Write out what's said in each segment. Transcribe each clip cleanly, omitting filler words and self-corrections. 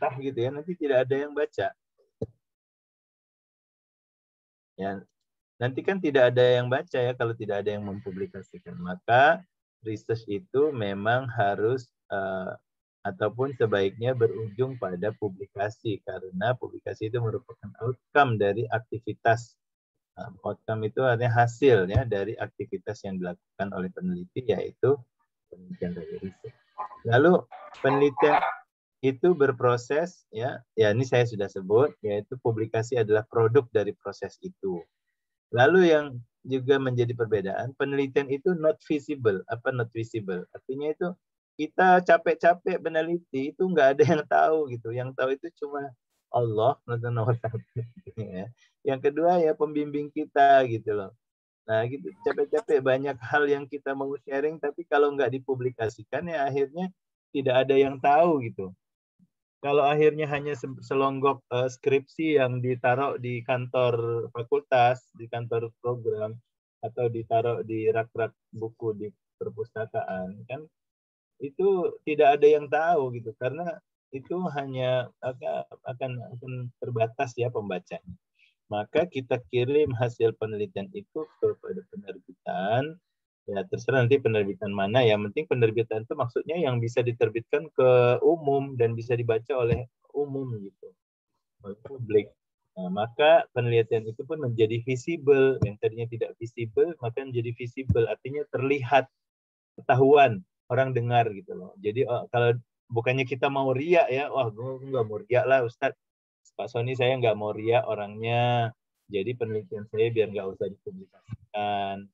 mentah gitu ya, nanti tidak ada yang baca. Ya, nanti kan tidak ada yang baca ya kalau tidak ada yang mempublikasikan. Maka research itu memang harus ataupun sebaiknya berujung pada publikasi, karena publikasi itu merupakan outcome dari aktivitas. Outcome itu artinya hasil ya dari aktivitas yang dilakukan oleh peneliti, yaitu penelitian dari riset. Lalu penelitian itu berproses ya ini saya sudah sebut, yaitu publikasi adalah produk dari proses itu. Lalu yang juga menjadi perbedaan, penelitian itu not visible. Apa not visible? Artinya itu kita capek-capek meneliti itu nggak ada yang tahu gitu. Yang tahu itu cuma Allah, nomor satu. Ya. Yang kedua ya pembimbing kita gitu loh. Nah gitu, capek-capek banyak hal yang kita mau sharing, tapi kalau nggak dipublikasikan ya akhirnya tidak ada yang tahu gitu. Kalau akhirnya hanya selonggok skripsi yang ditaruh di kantor fakultas, di kantor program, atau ditaruh di rak-rak buku di perpustakaan, kan itu tidak ada yang tahu gitu, karena itu hanya akan terbatas ya pembacanya. Maka kita kirim hasil penelitian itu kepada penerbitan. Ya terserah nanti penerbitan mana, yang penting penerbitan itu maksudnya yang bisa diterbitkan ke umum dan bisa dibaca oleh umum gitu, oleh publik. Nah, maka penelitian itu pun menjadi visible, yang tadinya tidak visible maka menjadi visible, artinya terlihat, ketahuan, orang dengar gitu loh. Jadi kalau bukannya kita mau riak ya, wah gue nggak mau riak lah Ustadz, Pak Sony saya nggak mau riak orangnya, jadi penelitian saya biar nggak usah dipublikasikan.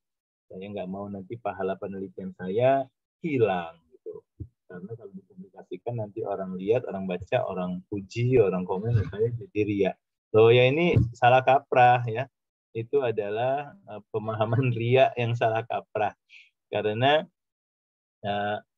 Saya nggak mau nanti pahala penelitian saya hilang gitu. Karena kalau dipublikasikan nanti orang lihat, orang baca, orang puji, orang komen, saya jadi riak. So ya ini salah kaprah ya. Itu adalah pemahaman riak yang salah kaprah. Karena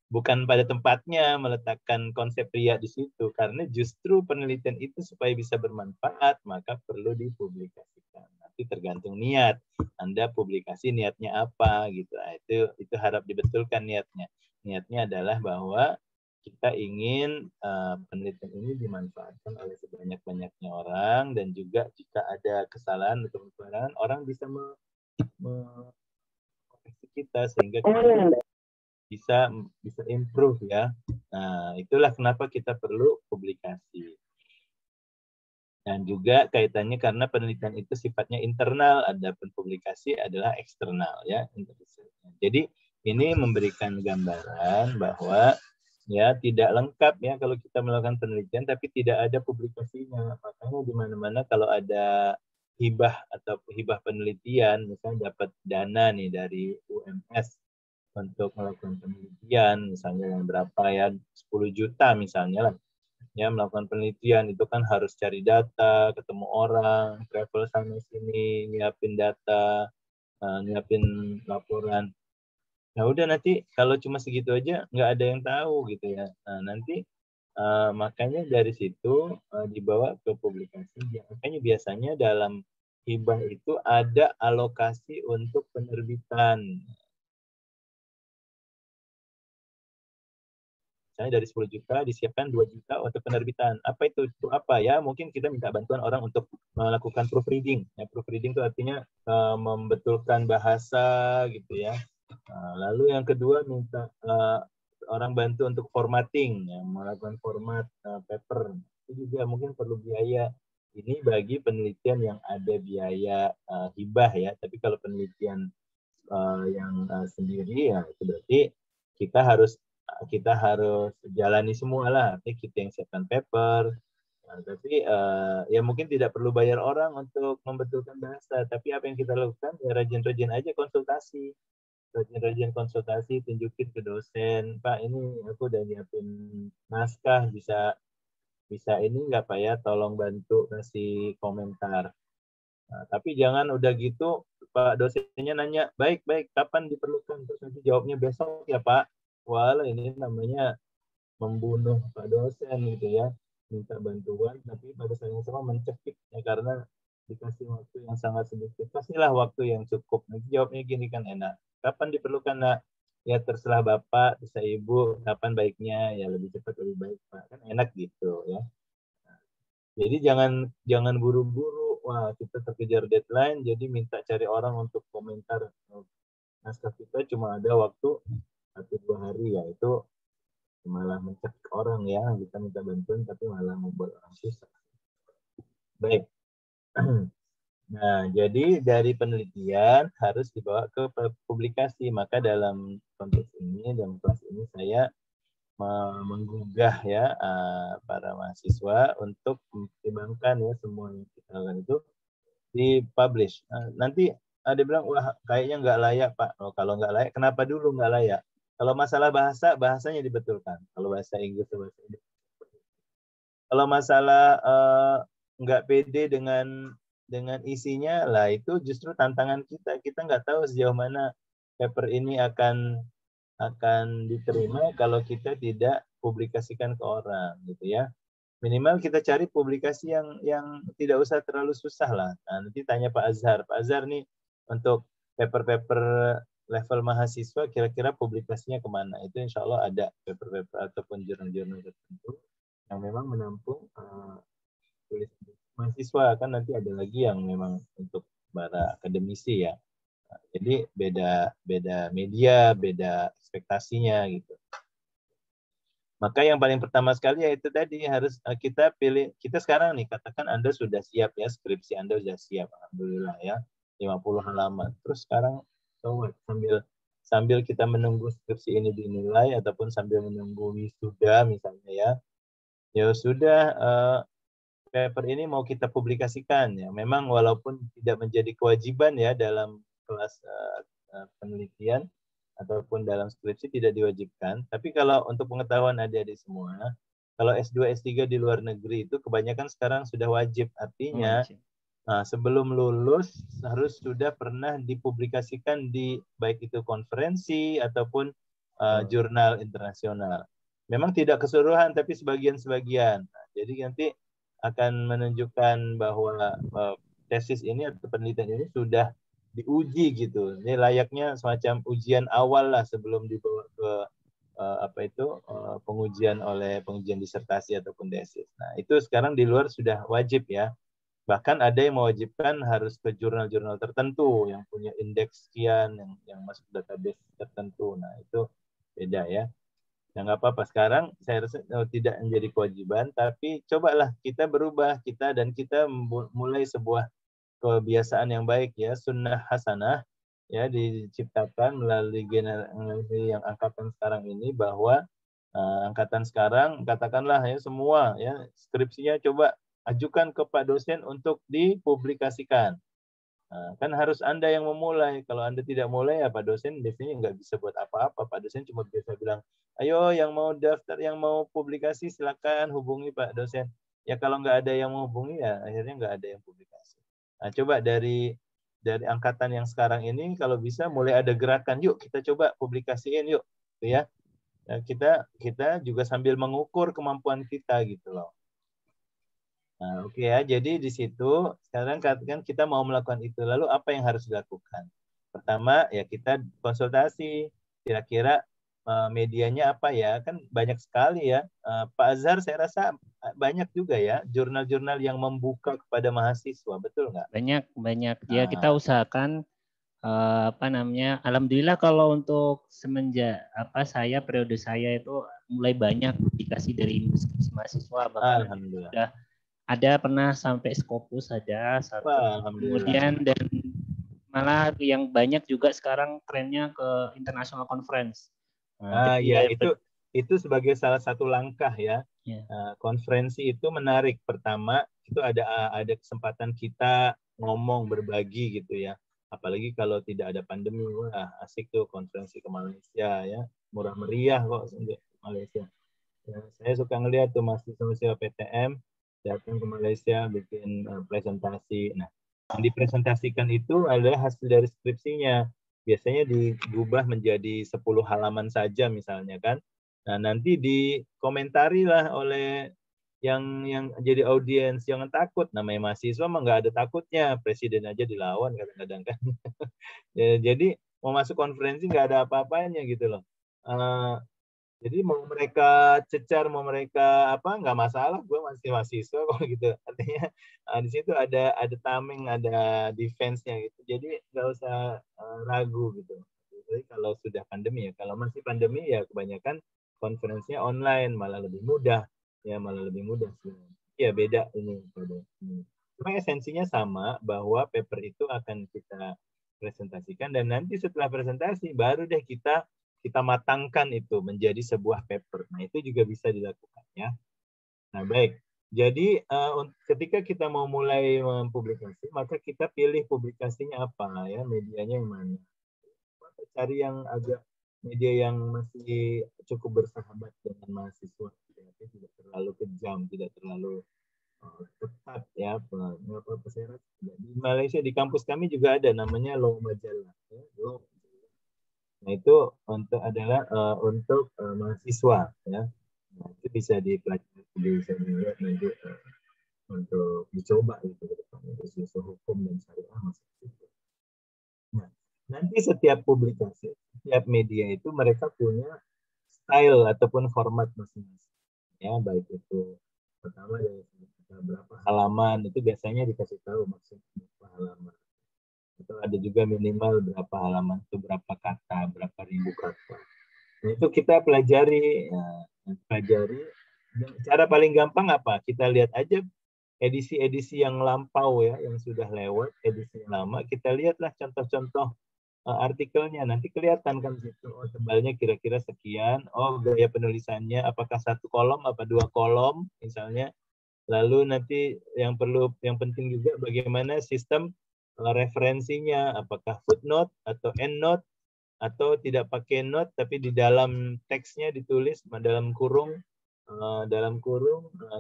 bukan pada tempatnya meletakkan konsep riak di situ, karena justru penelitian itu supaya bisa bermanfaat maka perlu dipublikasikan. Nanti tergantung niat Anda publikasi niatnya apa gitu. Nah, itu harap dibetulkan niatnya. Niatnya adalah bahwa kita ingin penelitian ini dimanfaatkan oleh sebanyak-banyaknya orang, dan juga jika ada kesalahan atau kekurangan orang bisa mengoreksi kita sehingga kita bisa improve ya. Nah, itulah kenapa kita perlu publikasi. Dan juga kaitannya karena penelitian itu sifatnya internal, adapun publikasi adalah eksternal ya. Jadi ini memberikan gambaran bahwa ya tidak lengkap ya kalau kita melakukan penelitian tapi tidak ada publikasinya. Makanya di mana-mana kalau ada hibah atau hibah penelitian, misalnya dapat dana nih dari UMS untuk melakukan penelitian, misalnya yang berapa ya, 10 juta misalnya lah, ya melakukan penelitian itu kan harus cari data, ketemu orang, travel sana sini, nyiapin data, nyiapin laporan. Nah udah nanti kalau cuma segitu aja nggak ada yang tahu gitu ya. Nah nanti makanya dari situ dibawa ke publikasi. Makanya biasanya dalam hibah itu ada alokasi untuk penerbitan. Misalnya dari 10 juta disiapkan 2 juta untuk penerbitan. Apa itu? Itu apa ya? Mungkin kita minta bantuan orang untuk melakukan proofreading. Ya, proofreading itu artinya membetulkan bahasa gitu ya. Lalu yang kedua minta orang bantu untuk formatting, ya, melakukan format paper. Itu juga mungkin perlu biaya. Ini bagi penelitian yang ada biaya hibah ya. Tapi kalau penelitian yang sendiri ya itu berarti kita harus jalani semua lah. Artinya kita yang siapkan paper. Nah, tapi ya mungkin tidak perlu bayar orang untuk membetulkan bahasa. Tapi apa yang kita lakukan ya rajin-rajin aja konsultasi. Rajin-rajin konsultasi, tunjukin ke dosen, Pak ini aku udah nyiapin naskah, bisa bisa ini nggak Pak ya, tolong bantu kasih komentar. Nah, tapi jangan udah gitu Pak dosennya nanya, baik, kapan diperlukan? Terus nanti jawabnya besok ya Pak. Wah, ini namanya membunuh Pak dosen gitu ya. Minta bantuan, tapi pada saat yang sama mencekik ya, karena dikasih waktu yang sangat sedikit. Kasihlah waktu yang cukup. Nanti jawabnya gini kan enak. Kapan diperlukan nak? Ya terserah Bapak, terserah Ibu, kapan baiknya? Ya lebih cepat lebih baik Pak. Kan enak gitu ya. Jadi jangan buru-buru. Wah, kita terkejar deadline, jadi minta cari orang untuk komentar naskah kita cuma ada waktu 1-2 hari, ya itu malah mencekik orang ya. Kita minta bantuan tapi malah membuat orang susah. Baik. Nah, jadi dari penelitian harus dibawa ke publikasi. Maka dalam konteks ini, dalam kelas ini saya menggugah ya para mahasiswa untuk mempertimbangkan ya semua yang kita lakukan itu dipublish. Nanti ada bilang, wah kayaknya nggak layak Pak. Oh, kalau nggak layak, kenapa dulu nggak layak? Kalau masalah bahasa, bahasanya dibetulkan. Kalau bahasa Inggris, bahasa Inggris. Kalau masalah nggak pede dengan isinya, lah itu justru tantangan kita. Kita nggak tahu sejauh mana paper ini akan diterima kalau kita tidak publikasikan ke orang, gitu ya. Minimal kita cari publikasi yang tidak usah terlalu susah lah. Nah, nanti tanya Pak Azhar. Pak Azhar nih untuk paper-paper level mahasiswa kira-kira publikasinya kemana? Itu insya Allah ada paper-paper ataupun jurnal-jurnal tertentu yang memang menampung tulis mahasiswa. Kan nanti ada lagi yang memang untuk para akademisi ya. Nah, jadi beda media, beda ekspektasinya gitu. Maka yang paling pertama sekali yaitu tadi harus kita pilih. Kita sekarang nih katakan Anda sudah siap ya, skripsi Anda sudah siap, alhamdulillah ya, 50 halaman. Terus sekarang sambil kita menunggu skripsi ini dinilai ataupun sambil menunggu wisuda misalnya ya sudah paper ini mau kita publikasikan ya. Memang walaupun tidak menjadi kewajiban ya dalam kelas penelitian ataupun dalam skripsi tidak diwajibkan. Tapi kalau untuk pengetahuan adik-adik semua, kalau S2, S3 di luar negeri itu kebanyakan sekarang sudah wajib. Artinya sebelum lulus harus sudah pernah dipublikasikan di baik itu konferensi ataupun jurnal internasional. Memang tidak keseluruhan tapi sebagian-sebagian. Nah, jadi nanti akan menunjukkan bahwa tesis ini atau penelitian ini sudah diuji gitu. Ini layaknya semacam ujian awal lah sebelum dibawa ke pengujian disertasi ataupun tesis. Nah, itu sekarang di luar sudah wajib ya. Bahkan ada yang mewajibkan harus ke jurnal-jurnal tertentu yang punya indeks sekian, yang masuk database tertentu. Nah, itu beda ya. Ya nggak apa-apa. Sekarang saya rasa tidak menjadi kewajiban, tapi cobalah kita berubah, kita mulai sebuah kebiasaan yang baik ya, sunnah hasanah ya diciptakan melalui generasi yang angkatan sekarang ini, bahwa angkatan sekarang katakanlah ya semua ya skripsinya coba ajukan ke Pak dosen untuk dipublikasikan. Kan harus Anda yang memulai. Kalau Anda tidak mulai ya Pak dosen biasanya nggak bisa buat apa-apa. Pak dosen cuma bisa bilang, ayo yang mau daftar, yang mau publikasi silakan hubungi Pak dosen. Ya kalau nggak ada yang menghubungi ya akhirnya nggak ada yang publikasi. Nah, coba dari angkatan yang sekarang ini kalau bisa mulai ada gerakan, yuk kita coba publikasiin yuk, gitu ya. Nah, kita juga sambil mengukur kemampuan kita gitu loh. Nah, oke ya. Jadi di situ sekarang kan kita mau melakukan itu. Lalu apa yang harus dilakukan? Pertama ya kita konsultasi. Kira-kira medianya apa ya? Kan banyak sekali ya. Pak Azhar saya rasa banyak juga ya jurnal-jurnal yang membuka kepada mahasiswa. Betul nggak? Banyak. Ya kita usahakan alhamdulillah kalau untuk semenjak periode saya itu mulai banyak dikasih dari mahasiswa, bahkan sudah ada pernah sampai Scopus ada satu. Kemudian dan malah yang banyak juga sekarang trennya ke international conference. Ya itu sebagai salah satu langkah ya. Konferensi itu menarik. Pertama itu ada kesempatan kita ngomong, berbagi gitu ya. Apalagi kalau tidak ada pandemi, wah asik tuh konferensi ke Malaysia ya, murah meriah kok ke Malaysia. Ya, saya suka ngeliat tuh mahasiswa PTM datang ke Malaysia bikin presentasi. Nah, yang dipresentasikan itu adalah hasil dari skripsinya. Biasanya diubah menjadi 10 halaman saja misalnya kan. Nah, nanti dikomentari lah oleh yang jadi audiens. Jangan takut, namanya mahasiswa mah nggak ada takutnya. Presiden aja dilawan kadang-kadang kan. Jadi mau masuk konferensi nggak ada apa-apanya gitu loh. Jadi mau mereka cecar, mau mereka apa, nggak masalah. Gue masih mahasiswa kok gitu. Artinya di situ ada tameng, ada defense-nya gitu. Jadi nggak usah ragu gitu. Jadi kalau sudah pandemi ya, kalau masih pandemi ya kebanyakan konferensinya online, malah lebih mudah. Ya malah lebih mudah sih. Ya beda ini. Cuma esensinya sama, bahwa paper itu akan kita presentasikan, dan nanti setelah presentasi baru deh kita matangkan itu menjadi sebuah paper. Nah, itu juga bisa dilakukan ya. Nah, baik. Jadi ketika kita mau mulai mempublikasi, maka kita pilih publikasinya apa ya, medianya yang mana. Cari yang agak media yang masih cukup bersahabat dengan mahasiswa, tidak terlalu kejam, tidak terlalu ketat ya. Di Malaysia, di kampus kami juga ada namanya Law Majalah ya, Law. Nah, itu adalah untuk mahasiswa ya. Nah, itu bisa dipelajari, bisa dilihat nanti untuk dicoba gitu ke depannya, isu hukum dan syariah masuk situ. Nah, nanti setiap publikasi, setiap media itu mereka punya style ataupun format masing-masing. Ya, baik itu pertama dari berapa halaman, itu biasanya dikasih tahu maksudnya berapa halaman. Itu ada juga minimal berapa halaman, itu berapa kata, berapa ribu kata. Nah, itu kita pelajari. Cara paling gampang apa? Kita lihat aja edisi-edisi yang lampau ya, yang sudah lewat, edisi yang lama. Kita lihatlah contoh-contoh artikelnya. Nanti kelihatan kan situ, oh tebalnya kira-kira sekian, oh gaya penulisannya apakah 1 kolom apa 2 kolom misalnya. Lalu nanti yang penting juga bagaimana sistem referensinya, apakah footnote atau endnote, atau tidak pakai note tapi di dalam teksnya ditulis dalam kurung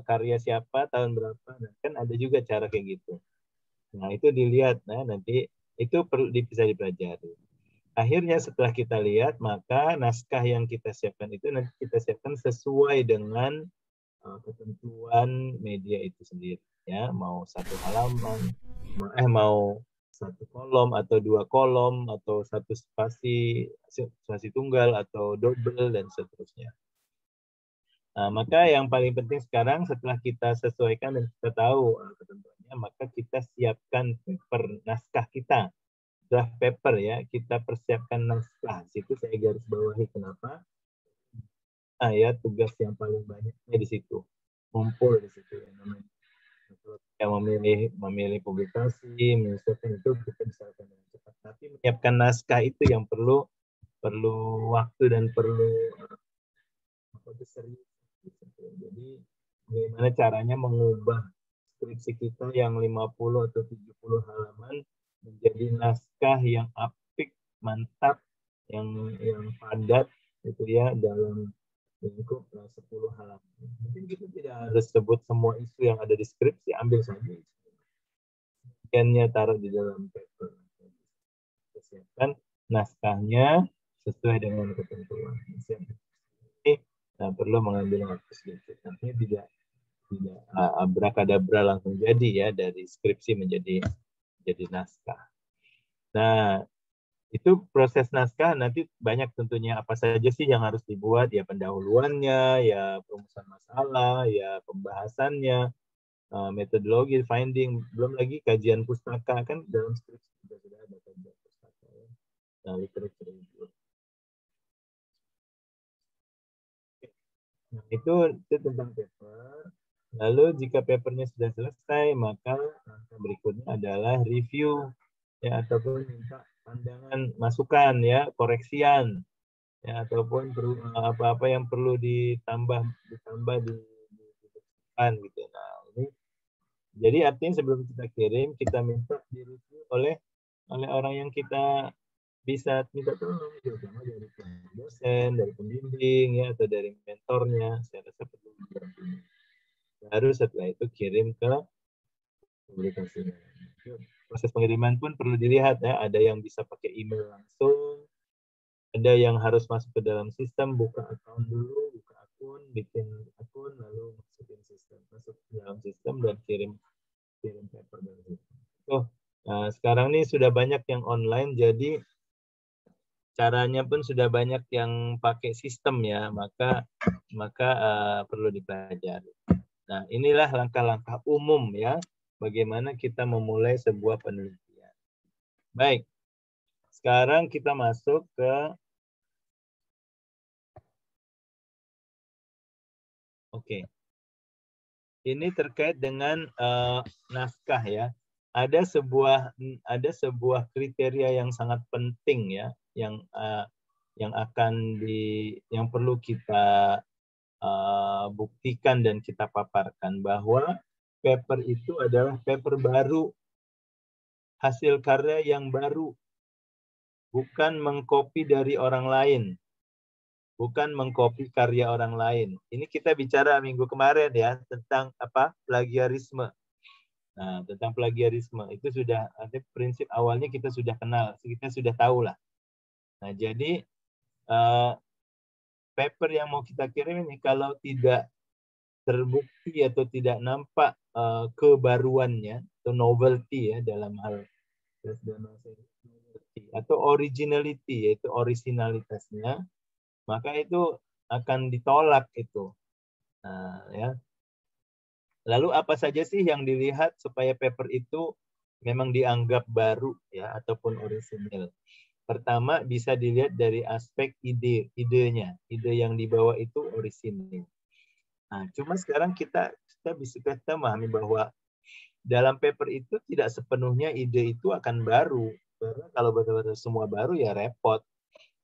karya siapa, tahun berapa. Nah, kan ada juga cara kayak gitu. Nah, itu dilihat. Nah, nanti itu perlu bisa dipelajari. Akhirnya setelah kita lihat, maka naskah yang kita siapkan itu nanti kita siapkan sesuai dengan ketentuan media itu sendiri ya, mau 1 halaman, mau 1 kolom atau 2 kolom atau 1 spasi tunggal atau double dan seterusnya. Nah, maka yang paling penting sekarang setelah kita sesuaikan dan kita tahu ketentuannya, maka kita siapkan paper naskah kita, draft paper ya, kita persiapkan naskah. Situ saya garis bawahi kenapa. Nah, ya tugas yang paling banyaknya di situ, ngumpul di situ ya, namanya. Yang memilih publikasi, menyelesaikan itu kita bisa lakukan dengan cepat. Tapi menyiapkan naskah itu yang perlu waktu dan perlu serius. Jadi bagaimana caranya mengubah skripsi kita yang 50 atau 70 halaman menjadi naskah yang apik, mantap, yang padat itu ya, dalam lingkup 10 halaman. Mungkin kita tidak harus sebut semua isu yang ada di skripsi, ambil saja isu-nya taruh di dalam paper. Siapkan naskahnya sesuai dengan ketentuan. Nah, perlu mengambil waktu sedikit. Artinya tidak abrakadabra langsung jadi ya, dari skripsi menjadi naskah. Nah, itu proses naskah nanti banyak tentunya, apa saja sih yang harus dibuat, ya pendahuluannya, ya perumusan masalah, ya pembahasannya, metodologi, finding, belum lagi kajian pustaka, kan dalam skripsi juga sudah ada kajian pustaka ya. Nah, literature review. Nah, itu tentang paper. Lalu jika papernya sudah selesai, maka langkah berikutnya adalah review ya, ataupun minta pandangan, masukan ya, koreksian ya, ataupun apa-apa yang perlu ditambah di depan gitu. Nah, ini jadi artinya sebelum kita kirim, kita minta direview oleh orang yang kita bisa minta tolong, terutama dari dosen, dari pembimbing ya, atau dari mentornya. Saya rasa perlu didampingi. Baru setelah itu kirim ke publikasinya. Proses pengiriman pun perlu dilihat ya, ada yang bisa pakai email langsung, ada yang harus masuk ke dalam sistem, buka akun dulu, bikin akun, lalu masuk ke dalam sistem dan kirim paper dari situ. Sekarang ini sudah banyak yang online, jadi caranya pun sudah banyak yang pakai sistem ya, maka perlu dipelajari. Nah, inilah langkah-langkah umum ya, bagaimana kita memulai sebuah penelitian. Baik, sekarang kita masuk ke ini terkait dengan naskah ya. Ada sebuah kriteria yang sangat penting ya, yang perlu kita buktikan dan kita paparkan, bahwa paper itu adalah paper baru, hasil karya yang baru, bukan mengcopy dari orang lain, bukan mengcopy karya orang lain. Ini kita bicara minggu kemarin ya tentang plagiarisme. Nah, tentang plagiarisme itu sudah ada prinsip awalnya, kita sudah kenal, kita sudah tahu lah. Nah, jadi paper yang mau kita kirim ini kalau tidak terbukti atau tidak nampak kebaruannya atau novelty ya dalam hal atau originality, yaitu originalitasnya, maka itu akan ditolak itu. Nah, ya. Lalu apa saja sih yang dilihat supaya paper itu memang dianggap baru ya ataupun orisinil? Pertama, bisa dilihat dari aspek idenya. Ide yang dibawa itu orisinil. Nah, cuma sekarang kita bisa memahami bahwa dalam paper itu tidak sepenuhnya ide itu akan baru. Karena kalau benar-benar semua baru ya repot.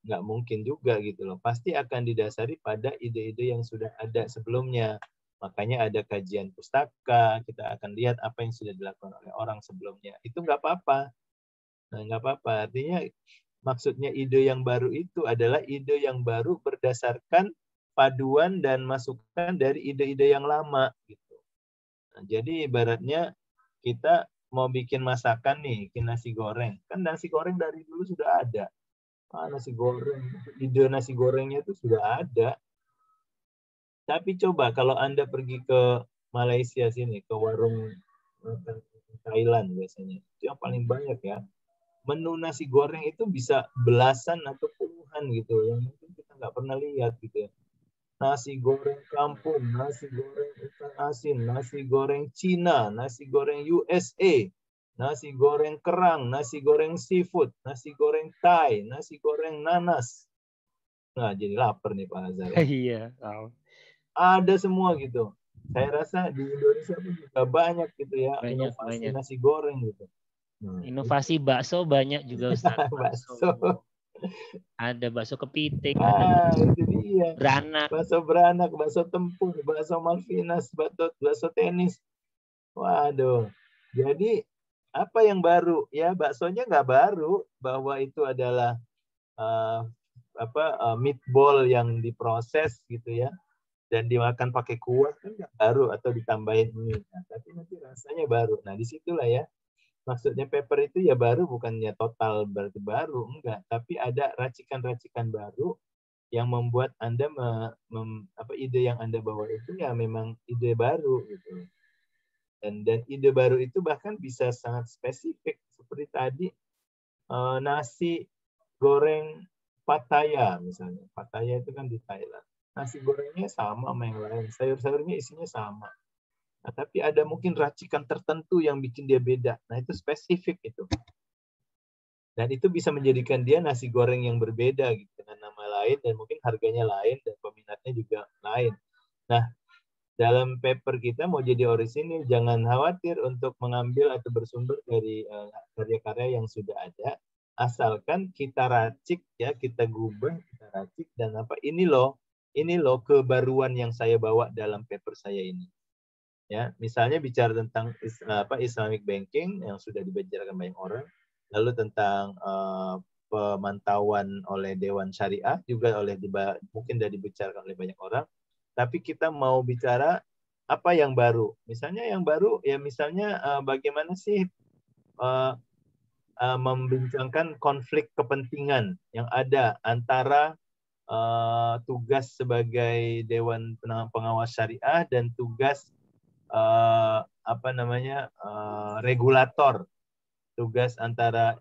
Nggak mungkin juga gitu loh. Pasti akan didasari pada ide-ide yang sudah ada sebelumnya. Makanya ada kajian pustaka, kita akan lihat apa yang sudah dilakukan oleh orang sebelumnya. Itu nggak apa-apa. Nah, nggak apa-apa. Artinya maksudnya ide yang baru itu adalah ide yang baru berdasarkan paduan dan masukan dari ide-ide yang lama. Gitu. Nah, jadi ibaratnya kita mau bikin masakan nih, bikin nasi goreng. Kan nasi goreng dari dulu sudah ada. Nasi goreng, ide nasi gorengnya itu sudah ada. Tapi coba kalau Anda pergi ke Malaysia sini, ke warung Thailand biasanya, itu yang paling banyak ya. Menu nasi goreng itu bisa belasan atau puluhan gitu, yang mungkin kita nggak pernah lihat gitu ya. Nasi goreng kampung, nasi goreng ikan asin, nasi goreng Cina, nasi goreng USA, nasi goreng kerang, nasi goreng seafood, nasi goreng Thai, nasi goreng nanas. Nah, jadi lapar nih Pak Azhar. Iya. Ada semua gitu. Saya rasa di Indonesia pun juga banyak gitu ya, inovasi nasi goreng gitu. Inovasi bakso banyak juga Ustaz. Bakso. Ada bakso kepiting, itu dia. beranak. Bakso beranak, bakso tempur, bakso Malvinas, bakso tenis. Waduh. Jadi apa yang baru? Ya baksonya nggak baru, bahwa itu adalah meatball yang diproses gitu ya, dan dimakan pakai kuah kan nggak baru, atau ditambahin mie. Nah, tapi nanti rasanya baru. Nah, disitulah ya. Maksudnya paper itu ya baru, bukannya total berarti baru, enggak. Tapi ada racikan-racikan baru yang membuat Anda ide yang Anda bawa itu ya memang ide baru gitu. Dan ide baru itu bahkan bisa sangat spesifik, seperti tadi nasi goreng Pattaya misalnya. Pattaya itu kan di Thailand. Nasi gorengnya sama sama yang lain, sayur-sayurnya isinya sama. Nah, tapi ada mungkin racikan tertentu yang bikin dia beda. Nah, itu spesifik itu. Dan itu bisa menjadikan dia nasi goreng yang berbeda gitu, dengan nama lain, dan mungkin harganya lain, dan peminatnya juga lain. Nah, dalam paper kita mau jadi orisinil, jangan khawatir untuk mengambil atau bersumber dari karya-karya yang sudah ada, asalkan kita racik ya, kita gubah, kita racik, dan ini loh kebaruan yang saya bawa dalam paper saya ini. Ya, misalnya bicara tentang Islamic banking yang sudah dibicarakan banyak orang, lalu tentang pemantauan oleh Dewan Syariah juga mungkin sudah dibicarakan oleh banyak orang. Tapi kita mau bicara apa yang baru. Misalnya yang baru ya misalnya bagaimana sih membincangkan konflik kepentingan yang ada antara tugas sebagai Dewan Pengawas Syariah dan tugas regulator, tugas antara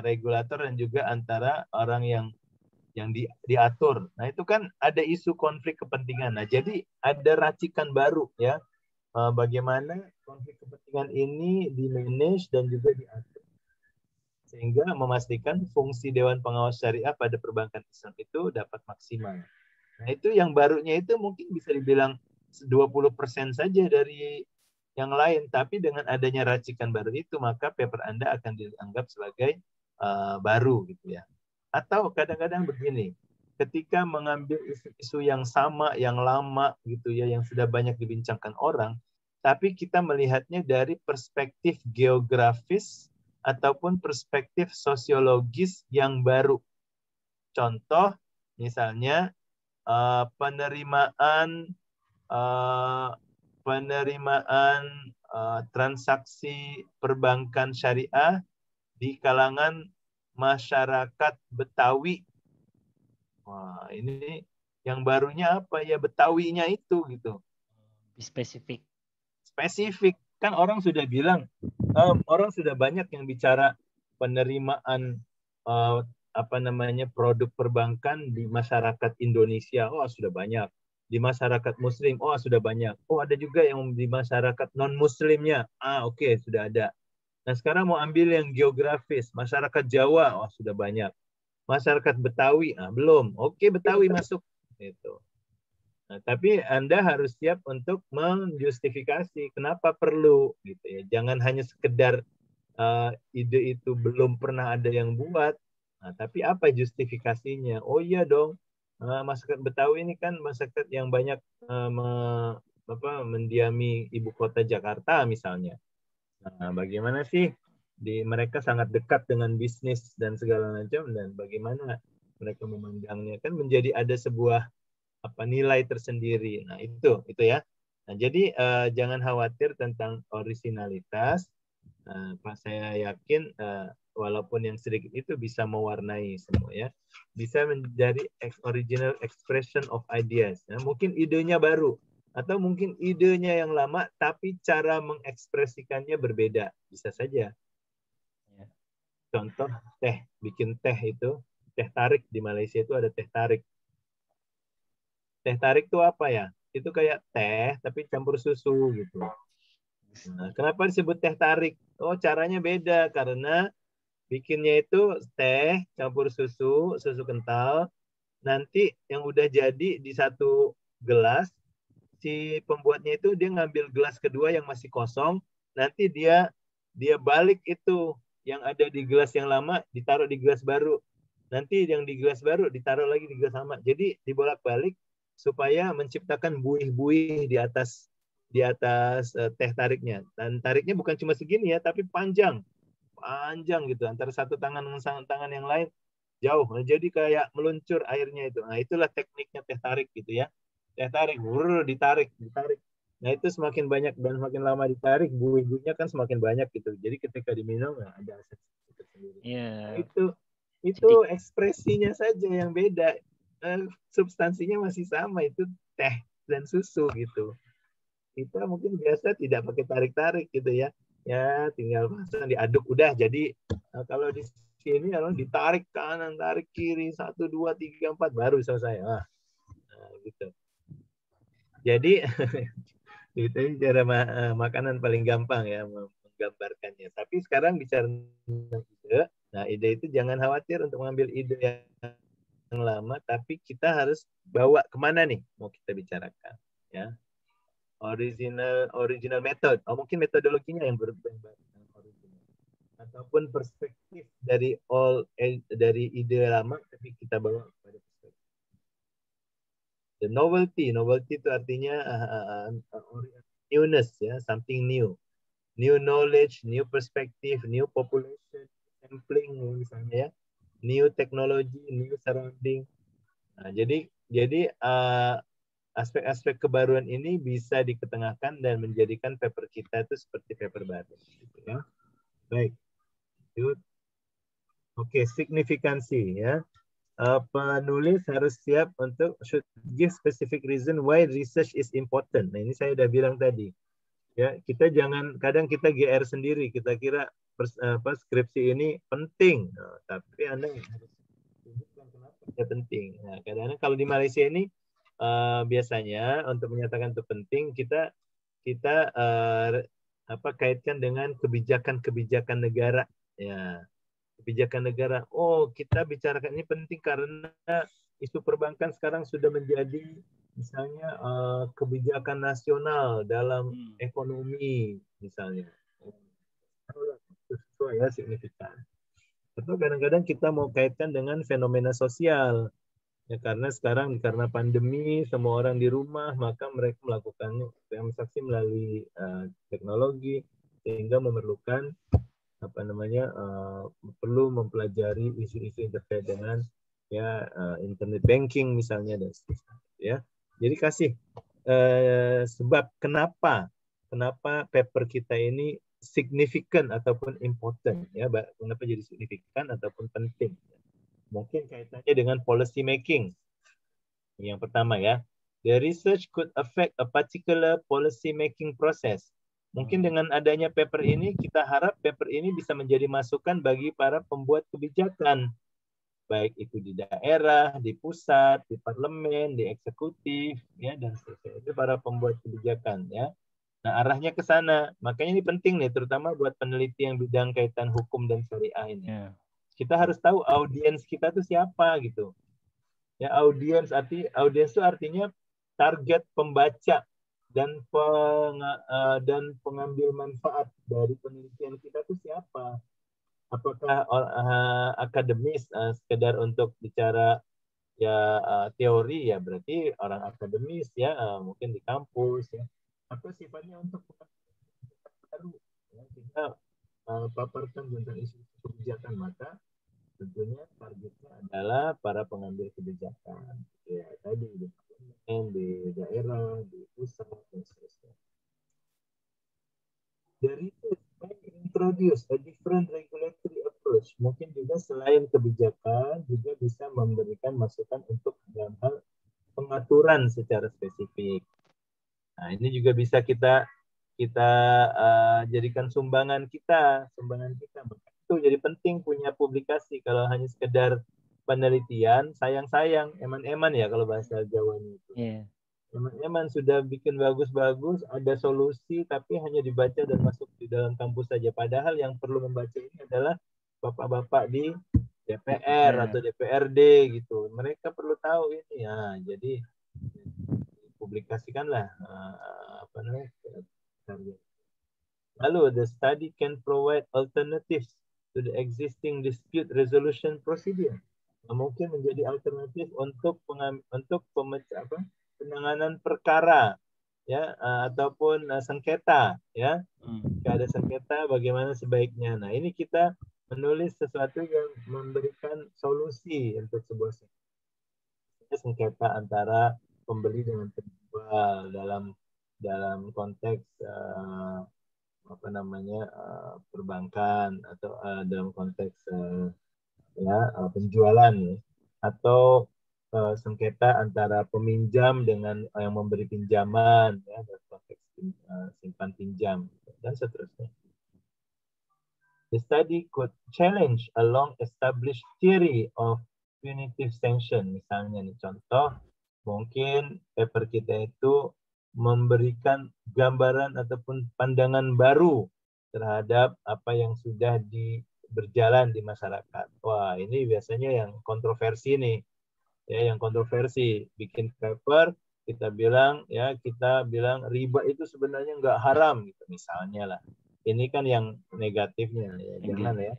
regulator dan juga antara orang yang diatur. Nah, itu kan ada isu konflik kepentingan. Nah, jadi ada racikan baru ya. Bagaimana konflik kepentingan ini di-manage dan juga diatur. Sehingga memastikan fungsi Dewan Pengawas Syariah pada perbankan Islam itu dapat maksimal. Nah, itu yang barunya itu mungkin bisa dibilang 20% saja dari yang lain. Tapi dengan adanya racikan baru itu, maka paper Anda akan dianggap sebagai baru gitu ya. Atau kadang-kadang begini, ketika mengambil isu-isu yang sama, yang lama gitu ya, yang sudah banyak dibincangkan orang, tapi kita melihatnya dari perspektif geografis ataupun perspektif sosiologis yang baru. Contoh, misalnya penerimaan transaksi perbankan syariah di kalangan masyarakat Betawi. Wah, ini yang barunya apa ya, Betawinya itu gitu. Spesifik. Kan orang sudah bilang, orang sudah banyak yang bicara penerimaan produk perbankan di masyarakat Indonesia. Oh, sudah banyak. Di masyarakat Muslim, oh sudah banyak. Oh, ada juga yang di masyarakat non-Muslimnya. Oke, sudah ada. Nah, sekarang mau ambil yang geografis, masyarakat Jawa, oh sudah banyak. Masyarakat Betawi, belum. Oke, Betawi masuk. Itu. Nah, tapi Anda harus siap untuk menjustifikasi kenapa perlu, gitu ya. Jangan hanya sekedar ide itu belum pernah ada yang buat. Nah, tapi apa justifikasinya? Oh iya dong, masyarakat Betawi ini kan masyarakat yang banyak mendiami ibu kota Jakarta misalnya. Nah, bagaimana sih mereka sangat dekat dengan bisnis dan segala macam, dan bagaimana mereka memandangnya, kan menjadi ada sebuah nilai tersendiri. Nah, itu ya. Nah, jadi jangan khawatir tentang originalitas. Pak, saya yakin walaupun yang sedikit itu bisa mewarnai semua ya. Bisa menjadi original expression of ideas. Ya. Mungkin idenya baru, atau mungkin idenya yang lama, tapi cara mengekspresikannya berbeda. Bisa saja. Contoh bikin teh itu, teh tarik di Malaysia itu ada teh tarik. Teh tarik itu apa ya? Itu kayak teh, tapi campur susu gitu. Nah, kenapa disebut teh tarik? Oh, caranya beda, karena bikinnya itu teh campur susu kental. Nanti yang udah jadi di satu gelas, si pembuatnya itu dia ngambil gelas kedua yang masih kosong, nanti dia balik itu yang ada di gelas yang lama ditaruh di gelas baru, nanti yang di gelas baru ditaruh lagi di gelas lama. Jadi dibolak-balik supaya menciptakan buih-buih di atas teh tariknya. Dan tariknya bukan cuma segini ya, tapi panjang gitu, antara satu tangan dengan tangan yang lain jauh. Jadi kayak meluncur airnya itu. Nah, itulah tekniknya teh tarik gitu ya. Teh tarik, ditarik. Nah, itu semakin banyak dan semakin lama ditarik, buih-buihnya kan semakin banyak gitu. Jadi ketika diminum ada rasa tersendiri. Yeah. Nah, itu ekspresinya saja yang beda. Substansinya masih sama, itu teh dan susu gitu. Kita mungkin biasa tidak pakai tarik-tarik gitu ya. Ya, tinggal pasang diaduk udah jadi. Kalau di sini kalau ditarik kanan, tarik kiri, 1 2 3 4 baru selesai. Nah, gitu. Jadi itu cara makanan paling gampang ya menggambarkannya. Tapi sekarang bicara tentang ide. Nah, ide itu jangan khawatir untuk mengambil ide yang lama, tapi kita harus bawa kemana nih mau kita bicarakan ya. Original method, mungkin metodologinya yang berbeda, ataupun perspektif dari ide lama, tapi kita bawa kepada perspektif. The novelty itu artinya newness ya, something new knowledge, new perspective, new population, sampling misalnya ya, new technology, new surrounding. Nah, jadi aspek-aspek kebaruan ini bisa diketengahkan dan menjadikan paper kita itu seperti paper baru. Gitu ya. Baik. Oke, signifikansi ya. Penulis harus siap untuk should give specific reason why research is important. Nah, ini saya udah bilang tadi. Ya, kita jangan, kadang kita GR sendiri, kita kira skripsi ini penting. Nah, tapi Anda harus tunjukkan kenapa dia penting. Nah, kadang-kadang kalau di Malaysia ini biasanya untuk menyatakan itu penting kita kaitkan dengan kebijakan negara. Ya, kebijakan negara. Oh, kita bicarakan ini penting karena isu perbankan sekarang sudah menjadi misalnya kebijakan nasional dalam ekonomi misalnya. Sesuai ya, signifikan. Atau kadang-kadang kita mau kaitkan dengan fenomena sosial. Ya, karena sekarang karena pandemi semua orang di rumah, maka mereka melakukan transaksi melalui teknologi sehingga memerlukan perlu mempelajari isu-isu yang terkait dengan ya internet banking misalnya dan seterusnya ya. Jadi kasih sebab kenapa paper kita ini signifikan ataupun important ya, kenapa jadi signifikan ataupun penting. Mungkin kaitannya dengan policy making. Yang pertama ya, the research could affect a particular policy making process. Mungkin dengan adanya paper ini, kita harap paper ini bisa menjadi masukan bagi para pembuat kebijakan. Baik itu di daerah, di pusat, di parlemen, di eksekutif, ya dan seterusnya. Itu para pembuat kebijakan ya. Nah, arahnya ke sana. Makanya ini penting nih, terutama buat peneliti yang bidang kaitan hukum dan syariah ini. Yeah. Kita harus tahu audiens kita tuh siapa gitu. Ya, audiens itu artinya target pembaca dan pengambil manfaat dari penelitian kita tuh siapa? Apakah akademis sekedar untuk bicara ya teori ya berarti orang akademis ya mungkin di kampus ya. Atau sifatnya untuk baru ya, kita paparkan tentang isu kebijakan, maka tentunya targetnya adalah para pengambil kebijakan ya tadi di daerah, di pusat dan seterusnya. Dari itu introduce a different regulatory approach. Mungkin juga selain kebijakan juga bisa memberikan masukan untuk dalam hal pengaturan secara spesifik. Nah, ini juga bisa kita jadikan sumbangan kita. Itu jadi penting punya publikasi. Kalau hanya sekedar penelitian, sayang-sayang, eman-eman ya kalau bahasa Jawanya itu. Yeah. Eman-eman sudah bikin bagus-bagus, ada solusi, tapi hanya dibaca dan masuk di dalam kampus saja. Padahal yang perlu membaca ini adalah bapak-bapak di DPR atau DPRD gitu. Mereka perlu tahu ini ya. Jadi publikasikanlah Lalu the study can provide alternatives to the existing dispute resolution procedure. Mungkin menjadi alternatif untuk penanganan perkara ya ataupun sengketa ya. Jika ada sengketa bagaimana sebaiknya. Nah, ini kita menulis sesuatu yang memberikan solusi untuk sebuah sengketa antara pembeli dengan penjual dalam konteks perbankan atau dalam konteks penjualan ya. Atau sengketa antara peminjam dengan yang memberi pinjaman ya dalam konteks simpan pinjam dan seterusnya. The study could challenge a long established theory of punitive sanction. Misalnya nih contoh, mungkin paper kita itu memberikan gambaran ataupun pandangan baru terhadap apa yang sudah berjalan di masyarakat. Wah, ini biasanya yang kontroversi nih. Ya, yang kontroversi bikin paper kita bilang riba itu sebenarnya nggak haram gitu misalnya lah. Ini kan yang negatifnya ya. Jangan ya.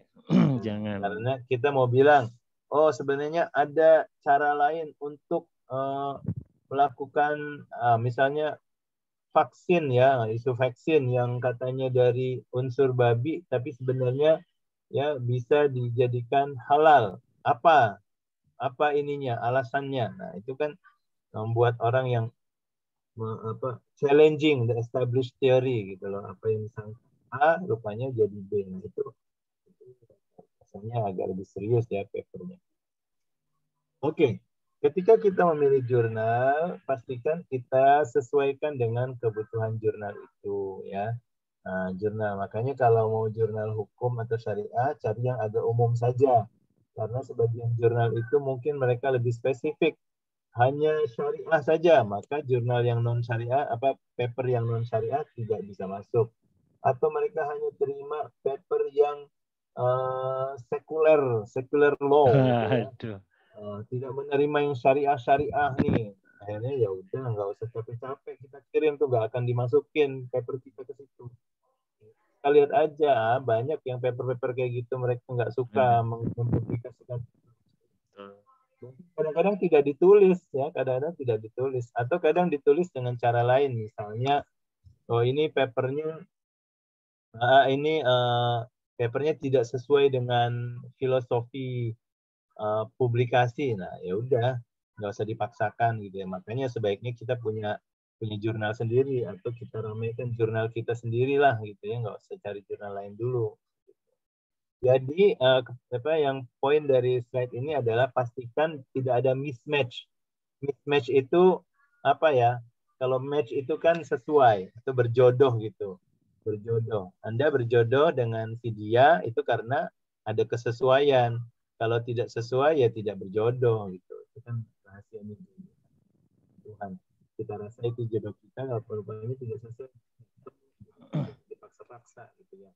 Jangan. Karena kita mau bilang, oh sebenarnya ada cara lain untuk melakukan misalnya vaksin ya, isu vaksin yang katanya dari unsur babi tapi sebenarnya ya bisa dijadikan halal. Apa ininya, alasannya. Nah, itu kan membuat orang yang challenging the established theory gitu loh. Apa yang disangka A rupanya jadi B. Nah, itu rasanya agak lebih serius ya papernya. Oke. Ketika kita memilih jurnal, pastikan kita sesuaikan dengan kebutuhan jurnal itu ya. Nah, jurnal. Makanya kalau mau jurnal hukum atau syariah, cari yang agak umum saja. Karena sebagian jurnal itu mungkin mereka lebih spesifik. Hanya syariah saja, maka jurnal yang non syariah, paper yang non syariah tidak bisa masuk. Atau mereka hanya terima paper yang sekuler law, gitu ya. Aduh. Tidak menerima yang syariah nih. Akhirnya ya udah, nggak usah capek-capek kita kirim tuh, nggak akan dimasukin paper kita ke situ. Kita lihat aja, banyak yang paper-paper kayak gitu mereka nggak suka mempublikasikan. Kadang-kadang tidak ditulis ya, kadang-kadang tidak ditulis, atau kadang ditulis dengan cara lain. Misalnya, oh ini papernya papernya tidak sesuai dengan filosofi publikasi. Nah, ya udah, nggak usah dipaksakan gitu ya. Makanya sebaiknya kita punya jurnal sendiri, atau kita ramaikan jurnal kita sendirilah gitu ya, nggak usah cari jurnal lain dulu. Jadi yang poin dari slide ini adalah pastikan tidak ada mismatch. Mismatch itu apa ya? Kalau match itu kan sesuai atau berjodoh gitu. Berjodoh. Anda berjodoh dengan si dia itu karena ada kesesuaian. Kalau tidak sesuai ya tidak berjodoh gitu. Itu kan rahasianya Tuhan. Kita rasa itu jodoh kita, kalau rupanya tidak sesuai, dipaksa-paksa gitu ya.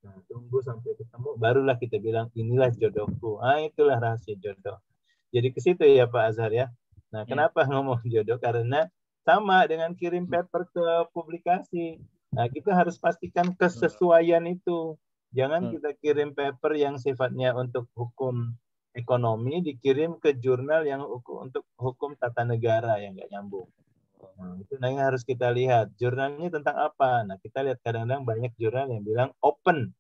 Nah, tunggu sampai ketemu, barulah kita bilang inilah jodohku. Itulah rahasia jodoh. Jadi ke situ ya Pak Azhar ya. Nah, kenapa ngomong jodoh? Karena sama dengan kirim paper ke publikasi. Nah, kita harus pastikan kesesuaian itu. Jangan kita kirim paper yang sifatnya untuk hukum ekonomi dikirim ke jurnal yang untuk hukum tata negara yang nggak nyambung. Nah, itu yang harus kita lihat. Jurnalnya tentang apa? Nah, kita lihat kadang-kadang banyak jurnal yang bilang open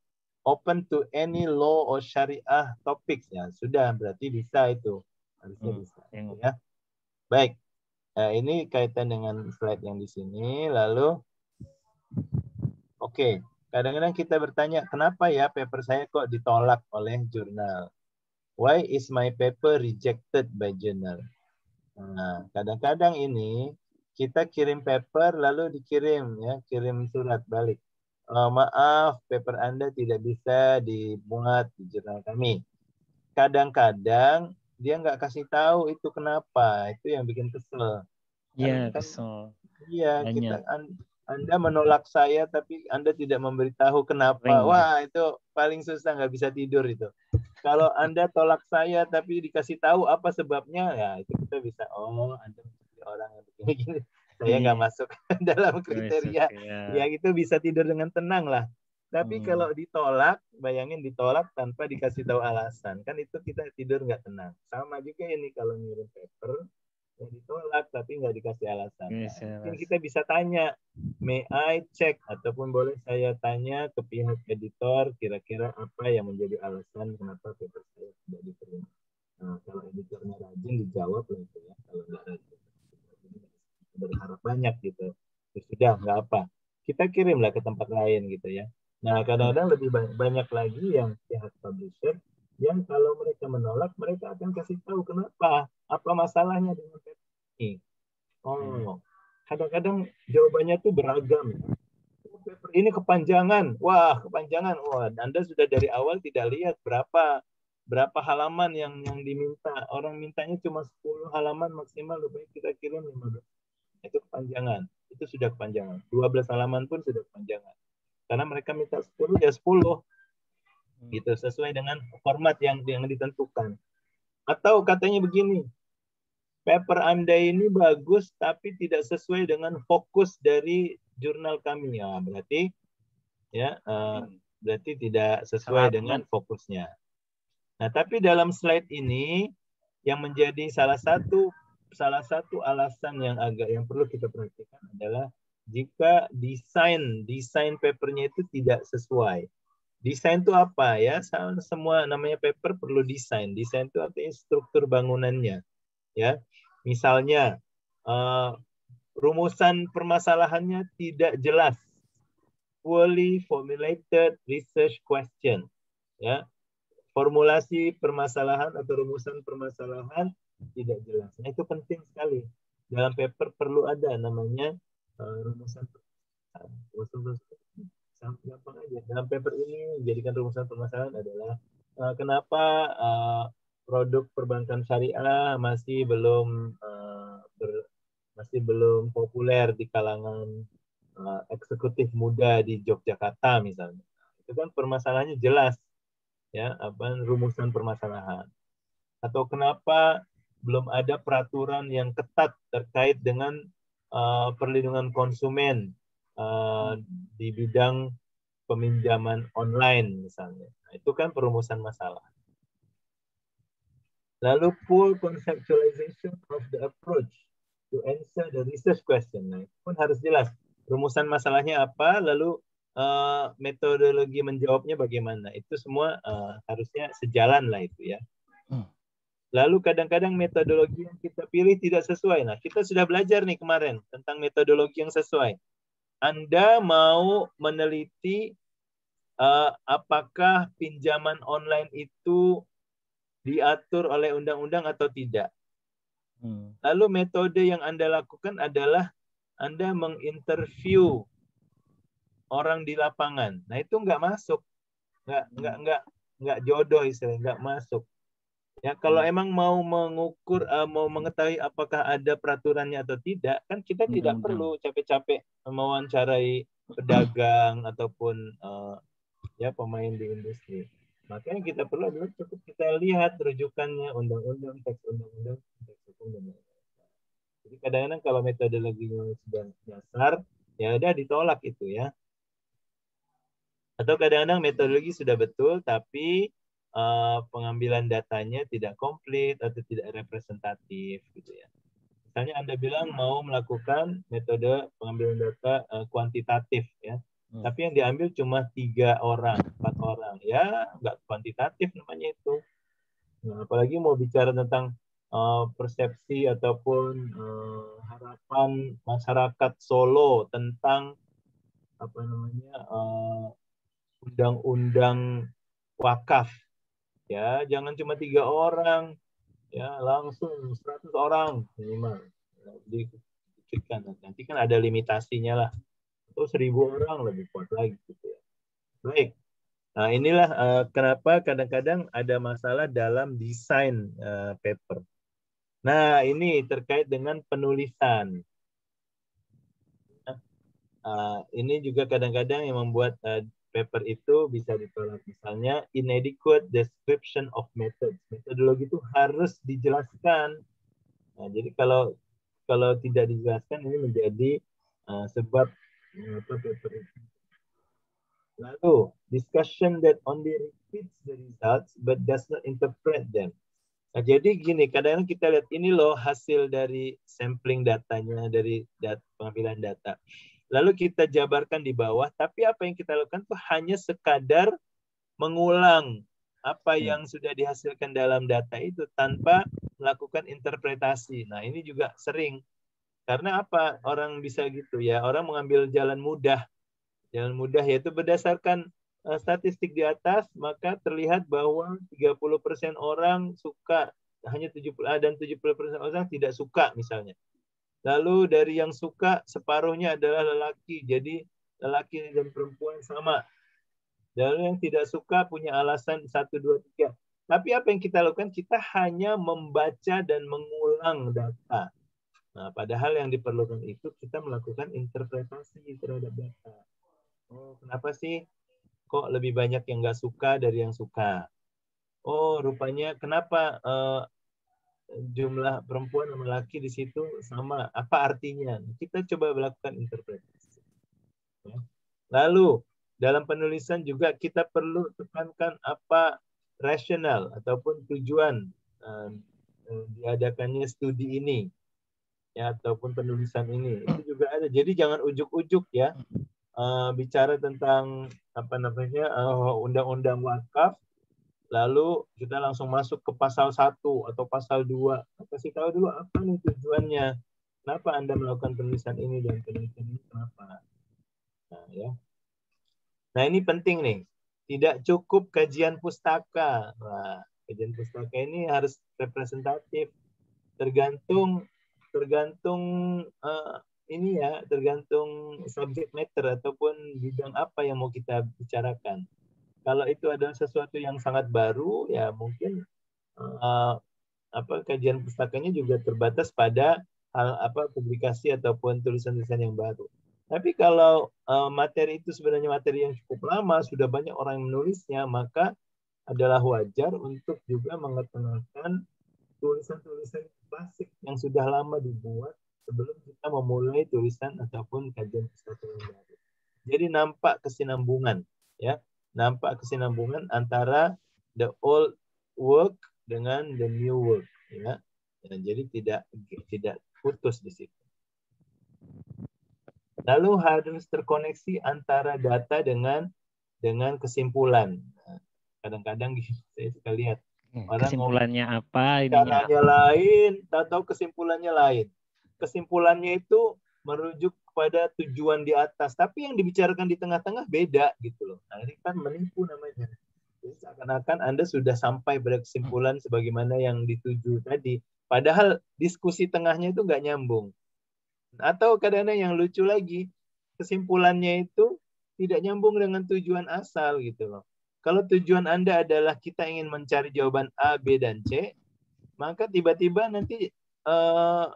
to any law or syariah topics. Ya, sudah berarti bisa itu. Harusnya bisa. Ya. Baik. Nah, ini kaitan dengan slide yang di sini. Lalu, oke. Kadang-kadang kita bertanya, kenapa ya paper saya kok ditolak oleh jurnal? Why is my paper rejected by journal? Nah, kadang-kadang ini kita kirim paper lalu dikirim ya, kirim surat balik. Maaf, paper Anda tidak bisa dimuat di jurnal kami. Kadang-kadang dia nggak kasih tahu itu kenapa, itu yang bikin kesel. Iya, kesel. Iya, Anda menolak saya tapi Anda tidak memberitahu kenapa. Wah, itu paling susah, nggak bisa tidur itu. Kalau Anda tolak saya tapi dikasih tahu apa sebabnya, ya itu kita bisa, Anda menjadi orang yang begini-gini. Saya nggak masuk dalam kriteria. Ya itu bisa tidur dengan tenang lah. Tapi kalau ditolak, bayangin ditolak tanpa dikasih tahu alasan. Kan itu kita tidur nggak tenang. Sama juga ini kalau ngirim paper, yang ditolak tapi nggak dikasih alasan. Nah, mungkin kita bisa tanya, may I check, ataupun boleh saya tanya ke pihak editor kira-kira apa yang menjadi alasan kenapa paper saya tidak diterima. Nah, kalau editornya rajin dijawab lah itu ya. Kalau nggak rajin, berharap banyak gitu. Ya sudah, nggak apa. Kita kirimlah ke tempat lain gitu ya. Nah, kadang-kadang lebih banyak lagi yang pihak publisher yang kalau mereka menolak, mereka akan kasih tahu kenapa, apa masalahnya dengan paper ini. Kadang-kadang jawabannya tuh beragam. Paper ini kepanjangan. Wah, kepanjangan. Wah, Anda sudah dari awal tidak lihat berapa halaman yang diminta. Orang mintanya cuma 10 halaman maksimal, lebih kita kirim 15. Itu kepanjangan. Itu sudah kepanjangan. 12 halaman pun sudah kepanjangan. Karena mereka minta 10 ya 10. Gitu, sesuai dengan format yang ditentukan. Atau katanya begini, paper Anda ini bagus tapi tidak sesuai dengan fokus dari jurnal kami. Ya, berarti tidak sesuai dengan fokusnya. Nah, tapi dalam slide ini yang menjadi salah satu alasan yang perlu kita perhatikan adalah jika desain papernya itu tidak sesuai. Desain itu apa ya? Semua namanya paper perlu desain. Desain itu artinya struktur bangunannya. Ya, misalnya rumusan permasalahannya tidak jelas. Poorly formulated research question. Ya, formulasi permasalahan atau rumusan permasalahan tidak jelas. Nah, itu penting sekali. Dalam paper perlu ada namanya rumusan gampang aja. Dalam paper ini jadikan rumusan permasalahan adalah kenapa produk perbankan syariah masih belum populer di kalangan eksekutif muda di Yogyakarta misalnya. Itu kan permasalahannya jelas, ya, rumusan permasalahan. Atau kenapa belum ada peraturan yang ketat terkait dengan perlindungan konsumen di bidang peminjaman online misalnya. Nah, itu kan perumusan masalah. Lalu full conceptualization of the approach to answer the research question. Nah, itu pun harus jelas. Rumusan masalahnya apa, lalu metodologi menjawabnya bagaimana. Itu semua harusnya sejalan lah itu ya. Lalu kadang-kadang metodologi yang kita pilih tidak sesuai. Nah, kita sudah belajar nih kemarin tentang metodologi yang sesuai. Anda mau meneliti apakah pinjaman online itu diatur oleh undang-undang atau tidak. Lalu metode yang Anda lakukan adalah Anda menginterview orang di lapangan. Nah, itu nggak masuk. Nggak jodoh istilahnya, nggak masuk. Ya, kalau emang mau mengukur, mau mengetahui apakah ada peraturannya atau tidak, kan kita tidak perlu capek-capek mewawancarai pedagang ataupun ya pemain di industri. Makanya kita perlu adalah cukup kita lihat rujukannya undang-undang, teks undang-undang, teks hukum dan lain-lain. Jadi kadang-kadang kalau metodologinya sudah dasar, ya udah ditolak itu ya. Atau kadang-kadang metodologi sudah betul, tapi pengambilan datanya tidak komplit atau tidak representatif gitu ya. Misalnya Anda bilang mau melakukan metode pengambilan data kuantitatif ya, tapi yang diambil cuma 3 orang, 4 orang, ya nggak kuantitatif namanya itu. Nah, apalagi mau bicara tentang persepsi ataupun harapan masyarakat Solo tentang apa namanya undang-undang wakaf. Ya, jangan cuma 3 orang, ya langsung 100 orang minimal. Dikecilkan. Nanti kan ada limitasinya lah. Atau 1000 orang lebih kuat lagi gitu ya. Baik. Nah, inilah kenapa kadang-kadang ada masalah dalam desain paper. Nah, ini terkait dengan penulisan. Ini juga kadang-kadang yang membuat paper itu bisa ditolak. Misalnya inadequate description of methods. Metodologi itu harus dijelaskan. Nah, jadi kalau tidak dijelaskan ini menjadi sebab paper itu. Lalu discussion that only repeats the results but does not interpret them. Nah, jadi gini, kadang-kadang kita lihat ini loh hasil dari sampling datanya, dari pengambilan data. Lalu kita jabarkan di bawah, tapi apa yang kita lakukan itu hanya sekadar mengulang apa yang sudah dihasilkan dalam data itu tanpa melakukan interpretasi. Nah, ini juga sering. Karena apa orang bisa gitu ya, orang mengambil jalan mudah. Jalan mudah yaitu berdasarkan statistik di atas, maka terlihat bahwa 30% orang suka, hanya 70% dan 70% orang tidak suka misalnya. Lalu dari yang suka, separuhnya adalah lelaki. Jadi lelaki dan perempuan sama. Lalu yang tidak suka punya alasan 1, 2, 3. Tapi apa yang kita lakukan? Kita hanya membaca dan mengulang data. Nah, padahal yang diperlukan itu kita melakukan interpretasi terhadap data. Oh, kenapa sih kok lebih banyak yang nggak suka dari yang suka? Oh, rupanya kenapa jumlah perempuan dan laki di situ sama? Apa artinya? Kita coba melakukan interpretasi. Ya. Lalu dalam penulisan juga kita perlu tekankan apa rasional ataupun tujuan diadakannya studi ini, ya, ataupun penulisan ini. Itu juga ada. Jadi jangan ujuk-ujuk ya. Bicara tentang apa namanya undang-undang wakaf, lalu kita langsung masuk ke pasal 1 atau pasal 2. Kasih tahu dulu apa nih tujuannya. Kenapa Anda melakukan penulisan ini dan penelitian ini kenapa? Nah, ya. Nah, ini penting nih. Tidak cukup kajian pustaka. Nah, kajian pustaka ini harus representatif. Tergantung ini ya, tergantung subject matter ataupun bidang apa yang mau kita bicarakan. Kalau itu adalah sesuatu yang sangat baru, ya mungkin kajian pustakanya juga terbatas pada hal publikasi ataupun tulisan-tulisan yang baru. Tapi kalau materi itu sebenarnya materi yang cukup lama, sudah banyak orang yang menulisnya, maka adalah wajar untuk juga mengetengahkan tulisan-tulisan klasik yang sudah lama dibuat sebelum kita memulai tulisan ataupun kajian pustaka yang baru. Jadi nampak kesinambungan, ya, nampak kesinambungan antara the old work dengan the new work, ya. Jadi tidak putus di situ. Lalu harus terkoneksi antara data dengan kesimpulan. Kadang-kadang saya suka lihat orang kesimpulannya apa, caranya lain, tahu kesimpulannya lain. Kesimpulannya itu merujuk kepada tujuan di atas, tapi yang dibicarakan di tengah-tengah beda gitu loh. Nah, ini kan menipu namanya. Jadi seakan-akan Anda sudah sampai pada kesimpulan sebagaimana yang dituju tadi, padahal diskusi tengahnya itu nggak nyambung. Atau kadang-kadang yang lucu lagi, kesimpulannya itu tidak nyambung dengan tujuan asal gitu loh. Kalau tujuan Anda adalah kita ingin mencari jawaban A, B, dan C, maka tiba-tiba nanti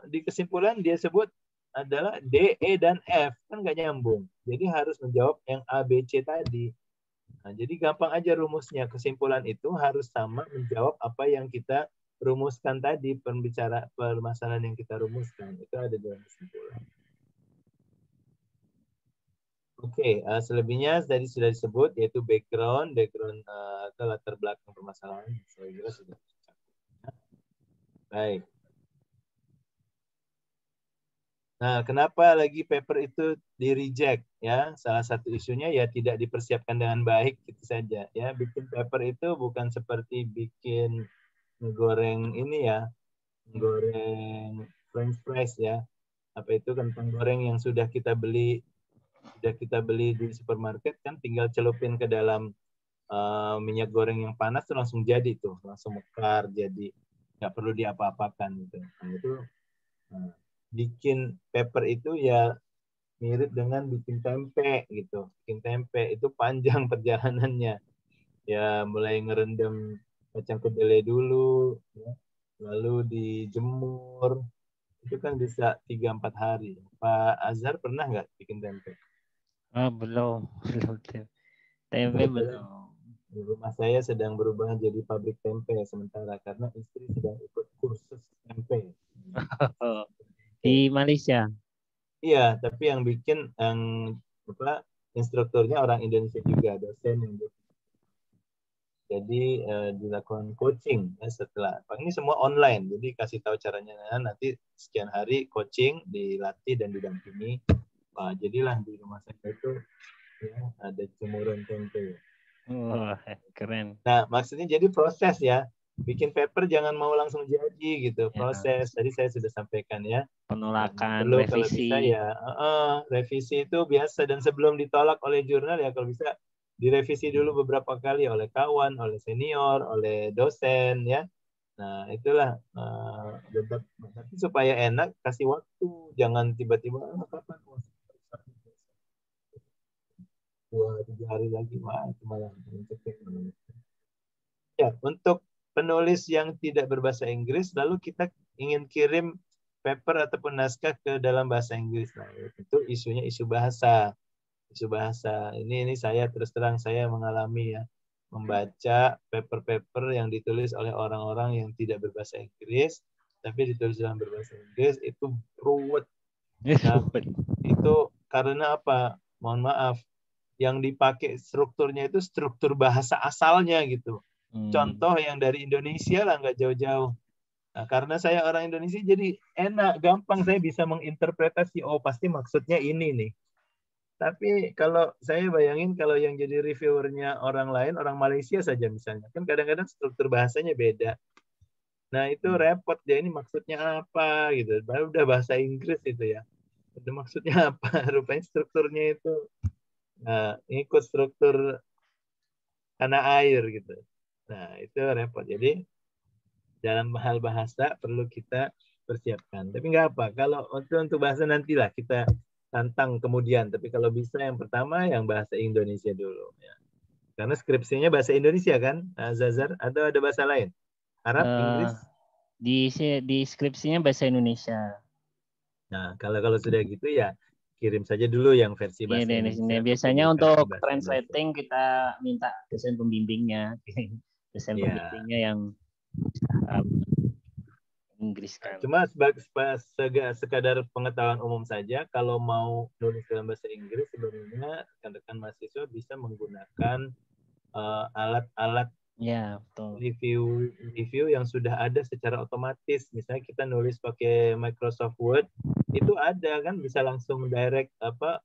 di kesimpulan dia sebut adalah D, E, dan F. Kan nggak nyambung. Jadi harus menjawab yang A, B, C tadi. Nah, jadi gampang aja rumusnya. Kesimpulan itu harus sama menjawab apa yang kita rumuskan tadi, permasalahan yang kita rumuskan. Itu ada dalam kesimpulan. Oke, selebihnya tadi sudah disebut, yaitu background ke latar belakang permasalahan. Saya kira sudah. Baik. Nah, kenapa lagi paper itu di-reject? Ya, salah satu isunya ya tidak dipersiapkan dengan baik, gitu saja. Ya, bikin paper itu bukan seperti bikin goreng ini ya, goreng French fries ya. Apa itu kentang goreng yang sudah kita beli di supermarket, kan tinggal celupin ke dalam minyak goreng yang panas tuh langsung jadi tuh, langsung mekar jadi, nggak perlu diapa-apakan gitu. Nah, itu bikin paper itu ya mirip dengan bikin tempe gitu. Bikin tempe itu panjang perjalanannya. Ya mulai ngerendam kacang kedelai dulu, ya. Lalu dijemur. Itu kan bisa 3-4 hari. Pak Azhar pernah nggak bikin tempe? Belum. Tempe belum. Rumah saya sedang berubah jadi pabrik tempe sementara karena istri sedang ikut kursus tempe. Di Malaysia. Iya, tapi yang bikin instrukturnya orang Indonesia juga, dosen yang jadi dilakukan coaching ya, setelah ini semua online, jadi kasih tahu caranya nanti sekian hari coaching, dilatih dan didampingi. Jadilah di rumah saya itu ya, ada jemuran tempe. Wah, keren. Nah, maksudnya jadi proses ya. Bikin paper jangan mau langsung jadi gitu. Proses. Tadi saya sudah sampaikan ya. Penolakan, perlu revisi. Kalau bisa ya revisi itu biasa, dan sebelum ditolak oleh jurnal ya kalau bisa direvisi dulu beberapa kali oleh kawan, oleh senior, oleh dosen ya. Nah, itulah tapi supaya enak kasih waktu, jangan tiba-tiba kapan 2-3 hari lagi malah ya. Untuk penulis yang tidak berbahasa Inggris lalu kita ingin kirim paper ataupun naskah ke dalam bahasa Inggris, nah itu isunya isu bahasa. Ini saya terus terang saya mengalami ya, membaca paper-paper yang ditulis oleh orang-orang yang tidak berbahasa Inggris tapi ditulis dalam berbahasa Inggris, itu ruwet. Nah, itu karena apa? Mohon maaf, yang dipakai strukturnya itu struktur bahasa asalnya gitu. Contoh yang dari Indonesia lah, nggak jauh-jauh. Nah, karena saya orang Indonesia jadi enak, gampang saya bisa menginterpretasi, oh pasti maksudnya ini nih. Tapi kalau saya bayangin kalau yang jadi reviewernya orang lain, orang Malaysia saja misalnya, kan kadang-kadang struktur bahasanya beda. Nah itu repot, dia ini maksudnya apa gitu. Baru udah bahasa Inggris itu ya. Itu maksudnya apa? Rupanya strukturnya itu ikut struktur tanah air gitu. Nah itu repot. Jadi dalam hal bahasa perlu kita persiapkan. Tapi nggak apa. Kalau untuk bahasa nantilah kita tantang kemudian. Tapi kalau bisa yang pertama yang bahasa Indonesia dulu. Ya. Karena skripsinya bahasa Indonesia kan, Zazar? Atau ada bahasa lain? Arab, Inggris? Di skripsinya bahasa Indonesia. Nah, kalau sudah gitu ya kirim saja dulu yang versi bahasa Indonesia. Biasanya untuk translating kita minta dosen pembimbingnya, dosen pembimbingnya yang Inggris kan. Cuma sekadar pengetahuan umum saja, kalau mau nulis dalam bahasa Inggris sebenarnya rekan-rekan mahasiswa bisa menggunakan alat-alat review yang sudah ada secara otomatis. Misalnya kita nulis pakai Microsoft Word, itu ada kan bisa langsung direct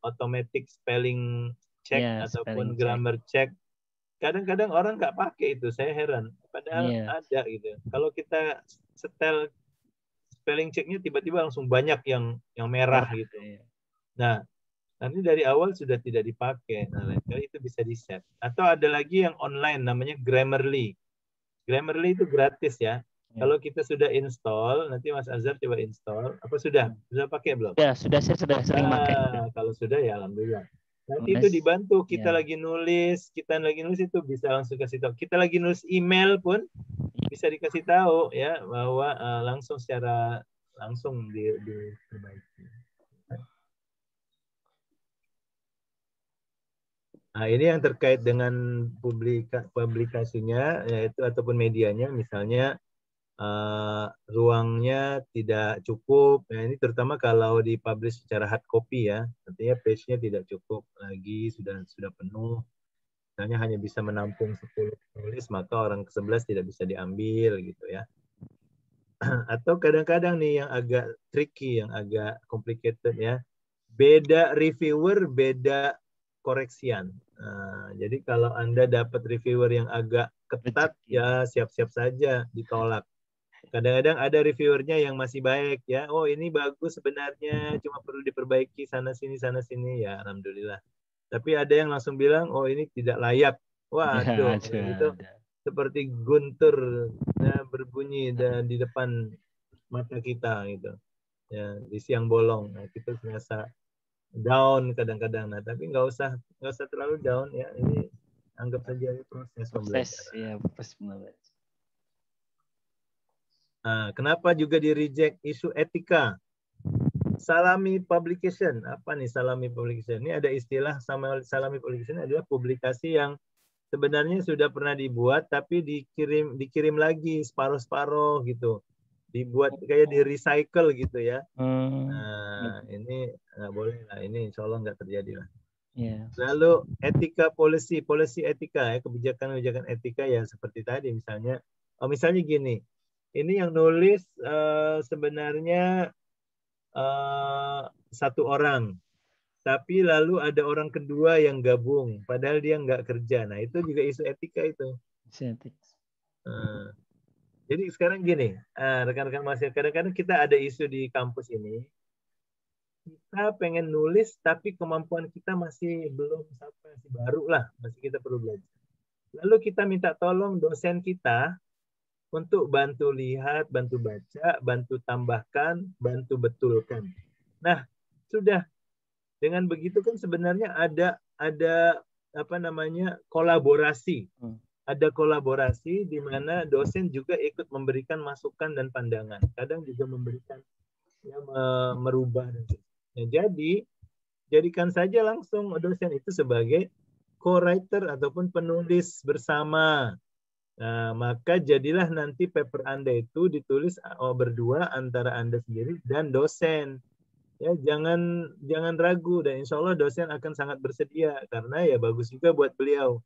automatic spelling check ataupun grammar check. Kadang-kadang orang nggak pakai itu, saya heran. Padahal ada gitu. Kalau kita setel spelling checknya tiba-tiba langsung banyak yang merah gitu. Nah, nanti dari awal sudah tidak dipakai. Nah, lain kali itu bisa di-set. Atau ada lagi yang online namanya Grammarly. Grammarly itu gratis ya. Kalau kita sudah install, nanti Mas Azhar coba install. Apa sudah? Sudah pakai belum? Ya, sudah, saya sudah sering pakai. Kalau sudah ya alhamdulillah. Nanti itu dibantu, kita lagi nulis itu bisa langsung kasih tahu. Kita lagi nulis email pun bisa dikasih tahu ya bahwa langsung diperbaiki. Nah, ini yang terkait dengan publikasinya yaitu ataupun medianya, misalnya ruangnya tidak cukup. Nah, ini terutama kalau dipublish secara hard copy ya, artinya page-nya tidak cukup lagi, sudah penuh. Misalnya hanya bisa menampung 10 penulis, maka orang ke-11 tidak bisa diambil gitu ya. Atau kadang-kadang nih yang agak tricky, yang agak complicated ya. Beda reviewer, beda koreksian. Nah, jadi kalau Anda dapat reviewer yang agak ketat, ya siap-siap saja ditolak. Kadang-kadang ada reviewernya yang masih baik ya. Oh ini bagus sebenarnya, cuma perlu diperbaiki sana sini ya, alhamdulillah. Tapi ada yang langsung bilang, oh ini tidak layak. Waduh, itu seperti guntur ya, berbunyi di depan mata kita gitu. Ya, di siang bolong. Nah, kita merasa down kadang-kadang. Nah, tapi nggak usah terlalu down ya. Ini anggap saja proses pembelajaran. Ya, proses pembelajaran. Nah, kenapa juga di reject isu etika? Salami publication. Apa nih salami publication? Ini ada istilah salami publication adalah publikasi yang sebenarnya sudah pernah dibuat tapi dikirim lagi separuh-separuh gitu. Dibuat kayak di recycle gitu ya. Nah, ini nggak boleh lah. Ini insya Allah nggak terjadi lah. Lalu etika policy etika ya, kebijakan etika ya seperti tadi misalnya gini. Ini yang nulis sebenarnya satu orang, tapi lalu ada orang kedua yang gabung, padahal dia nggak kerja. Nah itu juga isu etika itu. Jadi sekarang gini, rekan-rekan mahasiswa, kadang-kadang kita ada isu di kampus ini, kita pengen nulis tapi kemampuan kita masih belum sampai, masih baru lah, masih kita perlu belajar. Lalu kita minta tolong dosen kita untuk bantu lihat, bantu baca, bantu tambahkan, bantu betulkan. Nah, sudah dengan begitu kan sebenarnya ada kolaborasi. Ada kolaborasi di mana dosen juga ikut memberikan masukan dan pandangan. Kadang juga memberikan merubah. Jadi jadikan saja langsung dosen itu sebagai co-writer ataupun penulis bersama. Nah, maka jadilah nanti paper Anda itu ditulis berdua antara Anda sendiri dan dosen. Ya, jangan ragu dan insya Allah dosen akan sangat bersedia karena ya bagus juga buat beliau.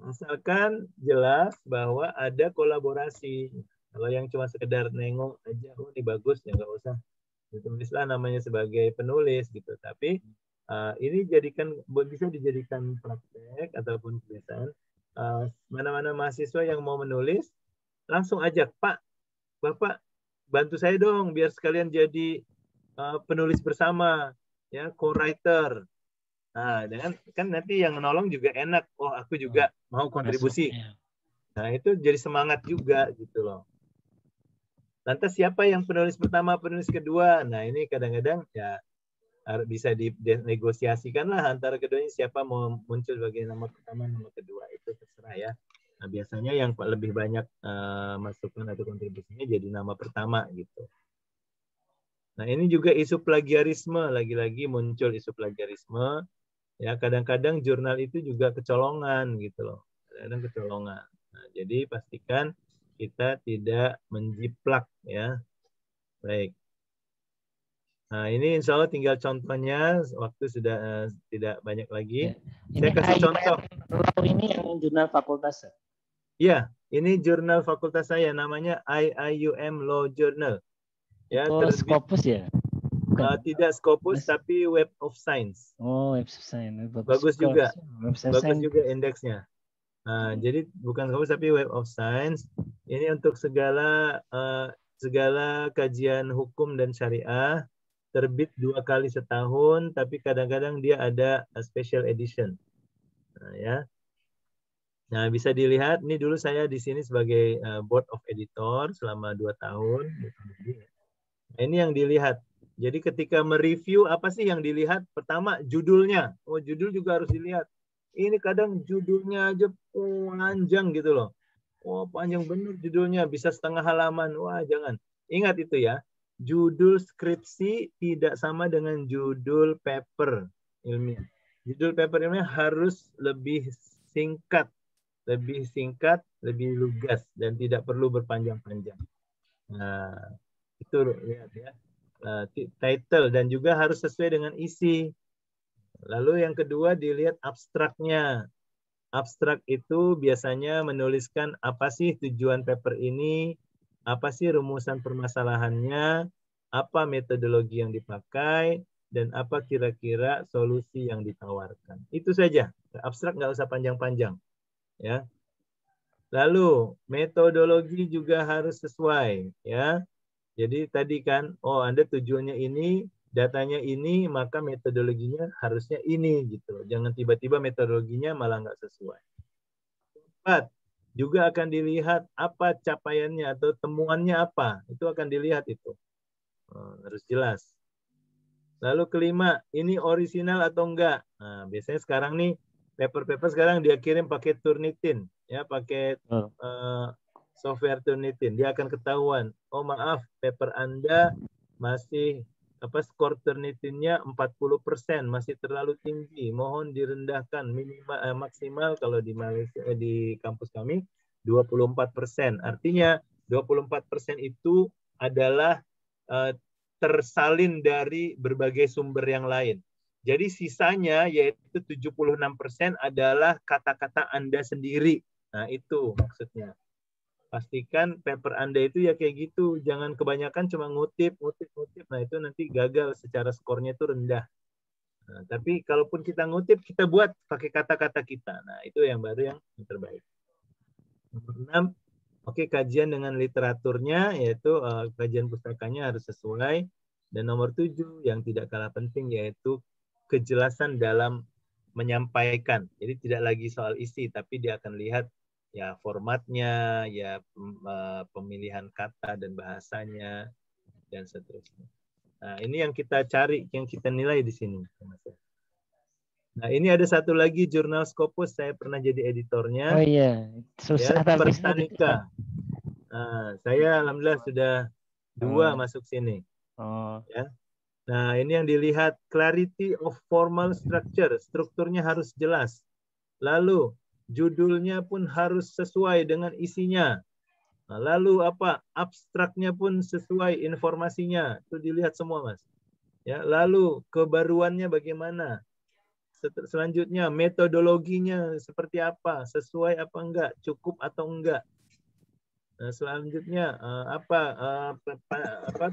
Asalkan jelas bahwa ada kolaborasi. Kalau yang cuma sekedar nengok aja, oh ini bagus ya nggak usah ditulislah namanya sebagai penulis gitu. Tapi ini bisa dijadikan praktek ataupun kebiasaan. Mana-mana mahasiswa yang mau menulis langsung ajak, Pak, Bapak bantu saya dong biar sekalian jadi penulis bersama ya, co-writer. Nah, dengan kan nanti yang menolong juga enak, oh aku juga mau kontribusi. Nah itu jadi semangat juga gitu loh. Lantas siapa yang penulis pertama, penulis kedua? Nah, ini kadang-kadang ya bisa dinegosiasikan lah antara keduanya, siapa mau muncul sebagai nama pertama, nama kedua, itu terserah ya. Nah, biasanya yang lebih banyak masukan atau kontribusinya jadi nama pertama gitu. Nah, ini juga isu plagiarisme, lagi-lagi muncul isu plagiarisme. Ya, kadang-kadang jurnal itu juga kecolongan gitu loh. Kadang-kadang kecolongan. Nah, jadi pastikan kita tidak menjiplak ya. Baik. Nah, ini insya Allah tinggal contohnya, waktu sudah tidak banyak lagi. Ya. Saya kasih contoh. Ini yang jurnal fakultas. Ya, ini jurnal fakultas saya, namanya IIUM Law Journal. Ya, itu Scopus ya? Tidak Scopus, tapi Web of Science. Oh, Web of Science. Bagus juga. Bagus juga indeksnya. Nah, jadi bukan Scopus tapi Web of Science. Ini untuk segala kajian hukum dan syariah, terbit 2 kali setahun, tapi kadang-kadang dia ada special edition. Nah, ya. Nah, bisa dilihat, ini dulu saya di sini sebagai board of editor selama 2 tahun. Nah, ini yang dilihat. Jadi ketika mereview, apa sih yang dilihat? Pertama, judulnya. Oh, judul juga harus dilihat. Ini kadang judulnya aja panjang gitu loh. Oh, panjang bener judulnya, bisa setengah halaman. Wah, jangan. Ingat itu ya, judul skripsi tidak sama dengan judul paper ilmiah. Judul paper ilmiah harus lebih singkat, lebih lugas, dan tidak perlu berpanjang-panjang. Nah, itu lihat ya. Title dan juga harus sesuai dengan isi. Lalu yang kedua dilihat abstraknya. Abstrak itu biasanya menuliskan apa sih tujuan paper ini, apa sih rumusan permasalahannya, apa metodologi yang dipakai, dan apa kira-kira solusi yang ditawarkan. Itu saja. Abstrak nggak usah panjang-panjang. Ya. Lalu metodologi juga harus sesuai. Ya. Jadi tadi kan, oh Anda tujuannya ini, datanya ini, maka metodologinya harusnya ini gitu. Jangan tiba-tiba metodologinya malah nggak sesuai. Juga akan dilihat apa capaiannya atau temuannya apa. Itu akan dilihat itu. Harus jelas. Lalu kelima, ini orisinal atau enggak. Nah, biasanya sekarang nih, paper-paper sekarang dia kirim pakai Turnitin. Ya, pakai software Turnitin. Dia akan ketahuan. Oh maaf, paper Anda masih skor Turnitinnya 40%, masih terlalu tinggi. Mohon direndahkan minimal maksimal kalau di Malaysia di kampus kami 24%. Artinya 24% itu adalah tersalin dari berbagai sumber yang lain. Jadi sisanya yaitu 76% adalah kata-kata Anda sendiri. Nah, itu maksudnya. Pastikan paper Anda itu ya kayak gitu. Jangan kebanyakan cuma ngutip. Nah, itu nanti gagal, secara skornya itu rendah. Nah, tapi kalaupun kita ngutip, kita buat pakai kata-kata kita. Nah, itu yang baru yang terbaik. Nomor 6, oke, kajian dengan literaturnya, yaitu kajian pustakanya harus sesuai. Dan nomor 7, yang tidak kalah penting, yaitu kejelasan dalam menyampaikan. Jadi tidak lagi soal isi, tapi dia akan lihat ya formatnya, ya pemilihan kata dan bahasanya, dan seterusnya. Nah, ini yang kita cari, yang kita nilai di sini. Nah, ini ada satu lagi jurnal Scopus, saya pernah jadi editornya. Oh iya, susah ya, Pertanika. Nah, saya alhamdulillah sudah 2 masuk sini. Ya. Nah, ini yang dilihat, clarity of formal structure, strukturnya harus jelas. Lalu judulnya pun harus sesuai dengan isinya. Nah, lalu apa? Abstraknya pun sesuai informasinya. Itu dilihat semua, Mas. Ya, lalu kebaruannya bagaimana? Selanjutnya metodologinya seperti apa? Sesuai apa enggak? Cukup atau enggak? Nah, selanjutnya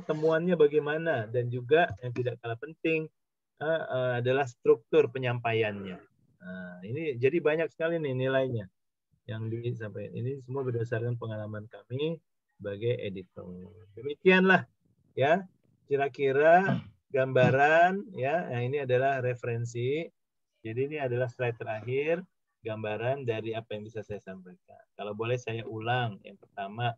temuannya bagaimana? Dan juga yang tidak kalah penting adalah struktur penyampaiannya. Nah, ini jadi banyak sekali nih nilainya yang disampaikan. Ini semua berdasarkan pengalaman kami sebagai editor. Demikianlah ya, kira-kira gambaran ya. Nah, ini adalah referensi. Jadi ini adalah slide terakhir, gambaran dari apa yang bisa saya sampaikan. Kalau boleh saya ulang. Yang pertama,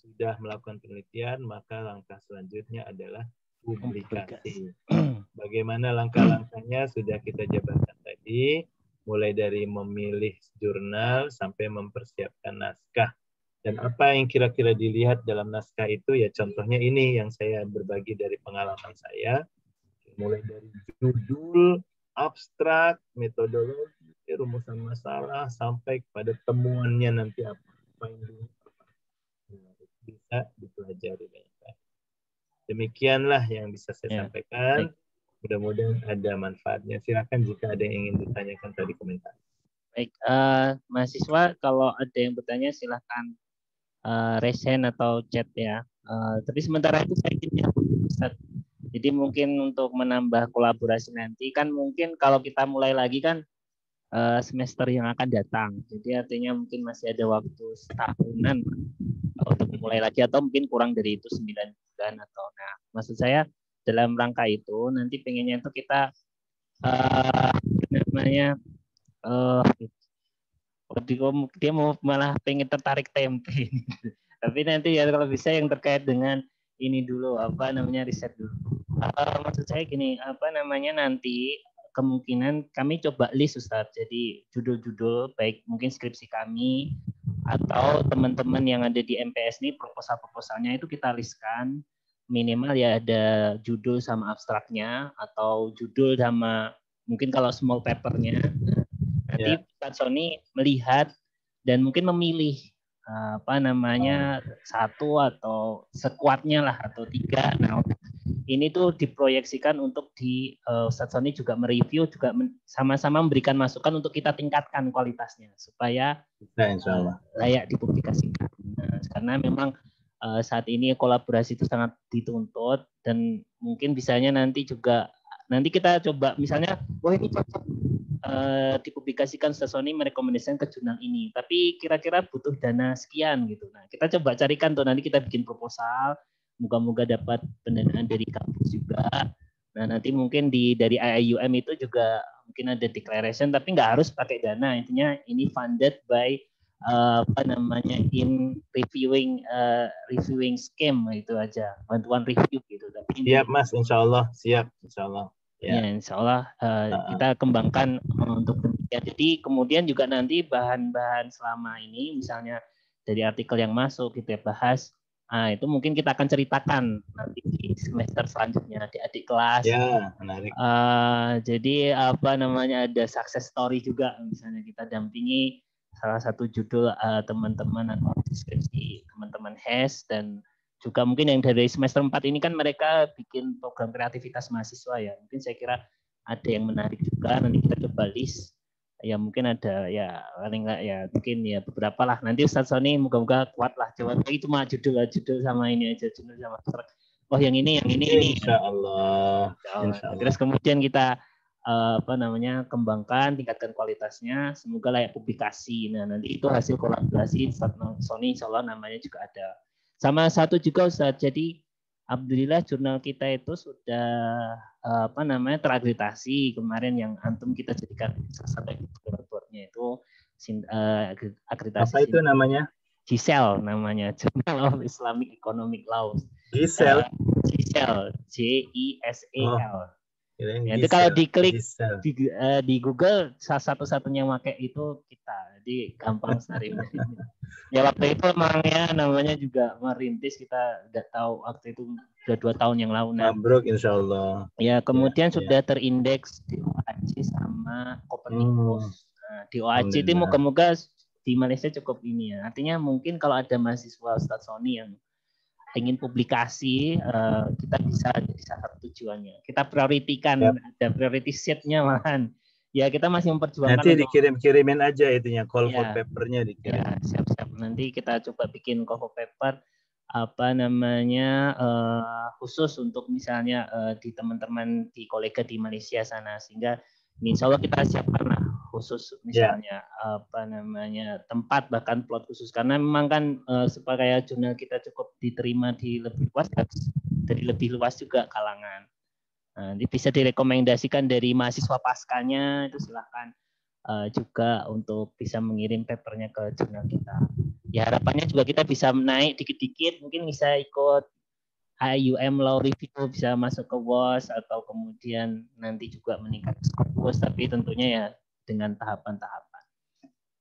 sudah melakukan penelitian, maka langkah selanjutnya adalah publikasi. Bagaimana langkah-langkahnya sudah kita jabarkan tadi, mulai dari memilih jurnal sampai mempersiapkan naskah. Dan apa yang kira-kira dilihat dalam naskah itu, ya contohnya ini yang saya berbagi dari pengalaman saya, mulai dari judul, abstrak, metodologi, rumusan masalah, sampai kepada temuannya nanti apa yang bisa dipelajari banyak-banyak. Demikianlah yang bisa saya sampaikan. Mudah-mudahan ada manfaatnya. Silakan jika ada yang ingin ditanyakan tadi komentar. Baik, mahasiswa kalau ada yang bertanya silakan raise hand atau chat ya. Tapi sementara itu saya ingin Ustaz. Jadi mungkin untuk menambah kolaborasi nanti kan mungkin kalau kita mulai lagi kan semester yang akan datang. Jadi artinya mungkin masih ada waktu setahunan untuk mulai lagi atau mungkin kurang dari itu 9 bulan atau maksud saya dalam rangka itu nanti pengennya itu kita dia mau malah pengen tertarik tempe. Tapi nanti ya kalau bisa yang terkait dengan ini dulu riset dulu. Maksud saya gini, nanti kemungkinan kami coba list Ustadz. Jadi judul-judul baik mungkin skripsi kami atau teman-teman yang ada di MPS ini proposal-proposalnya itu kita listkan, minimal ya ada judul sama abstraknya atau judul sama mungkin kalau small papernya. Nanti Pak Sony melihat dan mungkin memilih satu atau sekuatnya lah atau 3. Nah, ini tuh diproyeksikan untuk di Ustadz Sony juga mereview, juga sama-sama memberikan masukan untuk kita tingkatkan kualitasnya supaya layak dipublikasikan. Nah, karena memang saat ini kolaborasi itu sangat dituntut dan mungkin bisanya nanti kita coba misalnya, ini cocok dipublikasikan Ustadz Sony merekomendasikan ke jurnal ini, tapi kira-kira butuh dana sekian gitu. Nah, kita coba carikan tuh nanti kita bikin proposal, moga-moga dapat pendanaan dari kampus juga. Nah, nanti mungkin dari IIUM itu juga mungkin ada declaration, tapi nggak harus pakai dana. Intinya ini funded by in reviewing scheme itu aja, bantuan review gitu. Tapi siap Mas, insya Allah siap, insya Allah. Ya, insya Allah kita kembangkan untuk demikian. Jadi kemudian juga nanti bahan-bahan selama ini, misalnya dari artikel yang masuk kita bahas, itu mungkin kita akan ceritakan nanti di semester selanjutnya di adik kelas. Ya, menarik. Jadi ada success story juga, misalnya kita dampingi salah satu judul teman-teman atau deskripsi teman-teman HES dan juga mungkin yang dari semester 4 ini kan mereka bikin program kreativitas mahasiswa ya. Mungkin saya kira ada yang menarik juga. Nanti kita coba list. Ya mungkin ada ya paling enggak ya mungkin ya beberapa lah. Nanti Ustadz Sony moga-moga kuat lah. Coba itu mah judul sama ini aja, judul sama yang ini. Insya Allah. Terus kemudian kita kembangkan, tingkatkan kualitasnya, semoga layak publikasi. Nah nanti itu hasil kolaborasi Ustadz Sony, insya Allah namanya juga ada. Sama satu juga Ustadz, jadi alhamdulillah jurnal kita itu sudah terakreditasi kemarin yang antum kita jadikan salah satu kolabornya itu akreditasi. Apa itu namanya? GISEL namanya, Journal of Islamic Economic Law. GISEL. GISEL, JISEL. Ya, itu kalau diklik di Google satu-satunya pakai itu kita, jadi gampang cari. Ya waktu itu emangnya namanya juga merintis, kita nggak tahu waktu itu sudah 2 tahun yang lalu. Mabruk insya Allah. Ya kemudian sudah terindeks di OAC sama Copernicus. Nah, di OAC itu moga-moga di Malaysia cukup ini ya. Artinya mungkin kalau ada mahasiswa Ustadz Sony yang ingin publikasi, kita bisa jadi salah satu tujuannya. Kita prioritikan, ada priority sheet-nya malahan. Ya kita masih memperjuangkan. Nanti dikirim-kirimin aja itunya, call for paper-nya dikirim. Ya, siap-siap. Nanti kita coba bikin call for paper khusus untuk misalnya di teman-teman di kolega di Malaysia sana, sehingga insya Allah kita siapkan lah khusus misalnya tempat bahkan plot khusus, karena memang kan supaya jurnal kita cukup diterima di lebih luas, dari lebih luas juga kalangan. Nah, bisa direkomendasikan dari mahasiswa paskanya itu silahkan juga untuk bisa mengirim papernya ke jurnal kita. Ya harapannya juga kita bisa naik dikit-dikit, mungkin bisa ikut IUM Law Review, bisa masuk ke WOS atau kemudian nanti juga meningkat ke Scopus, tapi tentunya ya dengan tahapan-tahapan.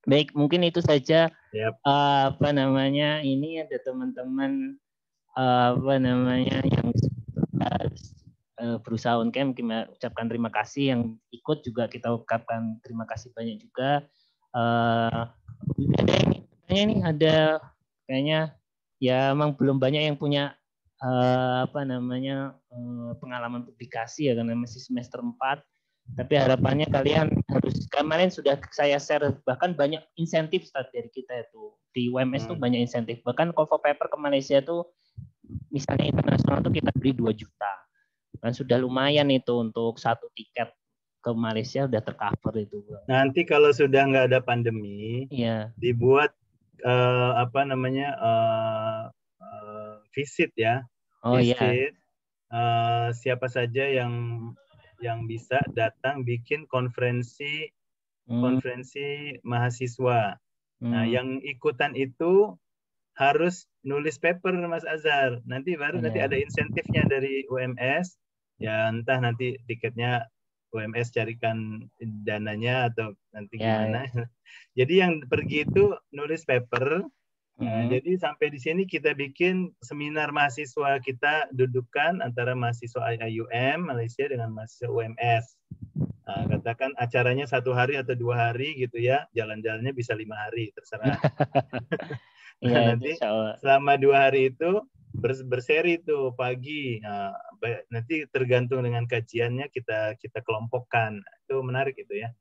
Baik, mungkin itu saja. Yep. Ini ada teman-teman yang berusaha on cam, kita ucapkan terima kasih. Yang ikut juga kita ucapkan terima kasih banyak juga. Ada kayaknya ya memang belum banyak yang punya pengalaman publikasi ya karena masih semester 4. Tapi harapannya kalian harus, kemarin sudah saya share bahkan banyak insentif dari kita itu di UMS tuh banyak insentif. Bahkan cover paper ke Malaysia tuh misalnya internasional tuh kita beri 2 juta. Dan sudah lumayan itu untuk 1 tiket ke Malaysia udah tercover itu. Nanti kalau sudah nggak ada pandemi, dibuat visit ya. Visit. Siapa saja yang bisa datang bikin konferensi mahasiswa. Nah, yang ikutan itu harus nulis paper Mas Azhar. Nanti nanti ada insentifnya dari UMS. Ya entah nanti tiketnya UMS carikan dananya atau nanti gimana. Jadi yang pergi itu nulis paper. Nah, jadi sampai di sini kita bikin seminar mahasiswa, kita dudukan antara mahasiswa IUM Malaysia dengan mahasiswa UMS. Nah, katakan acaranya 1 hari atau 2 hari gitu ya, jalan-jalannya bisa 5 hari, terserah. Nanti selama 2 hari itu berseri tuh pagi. Nah, nanti tergantung dengan kajiannya kita kelompokkan. Itu menarik itu ya.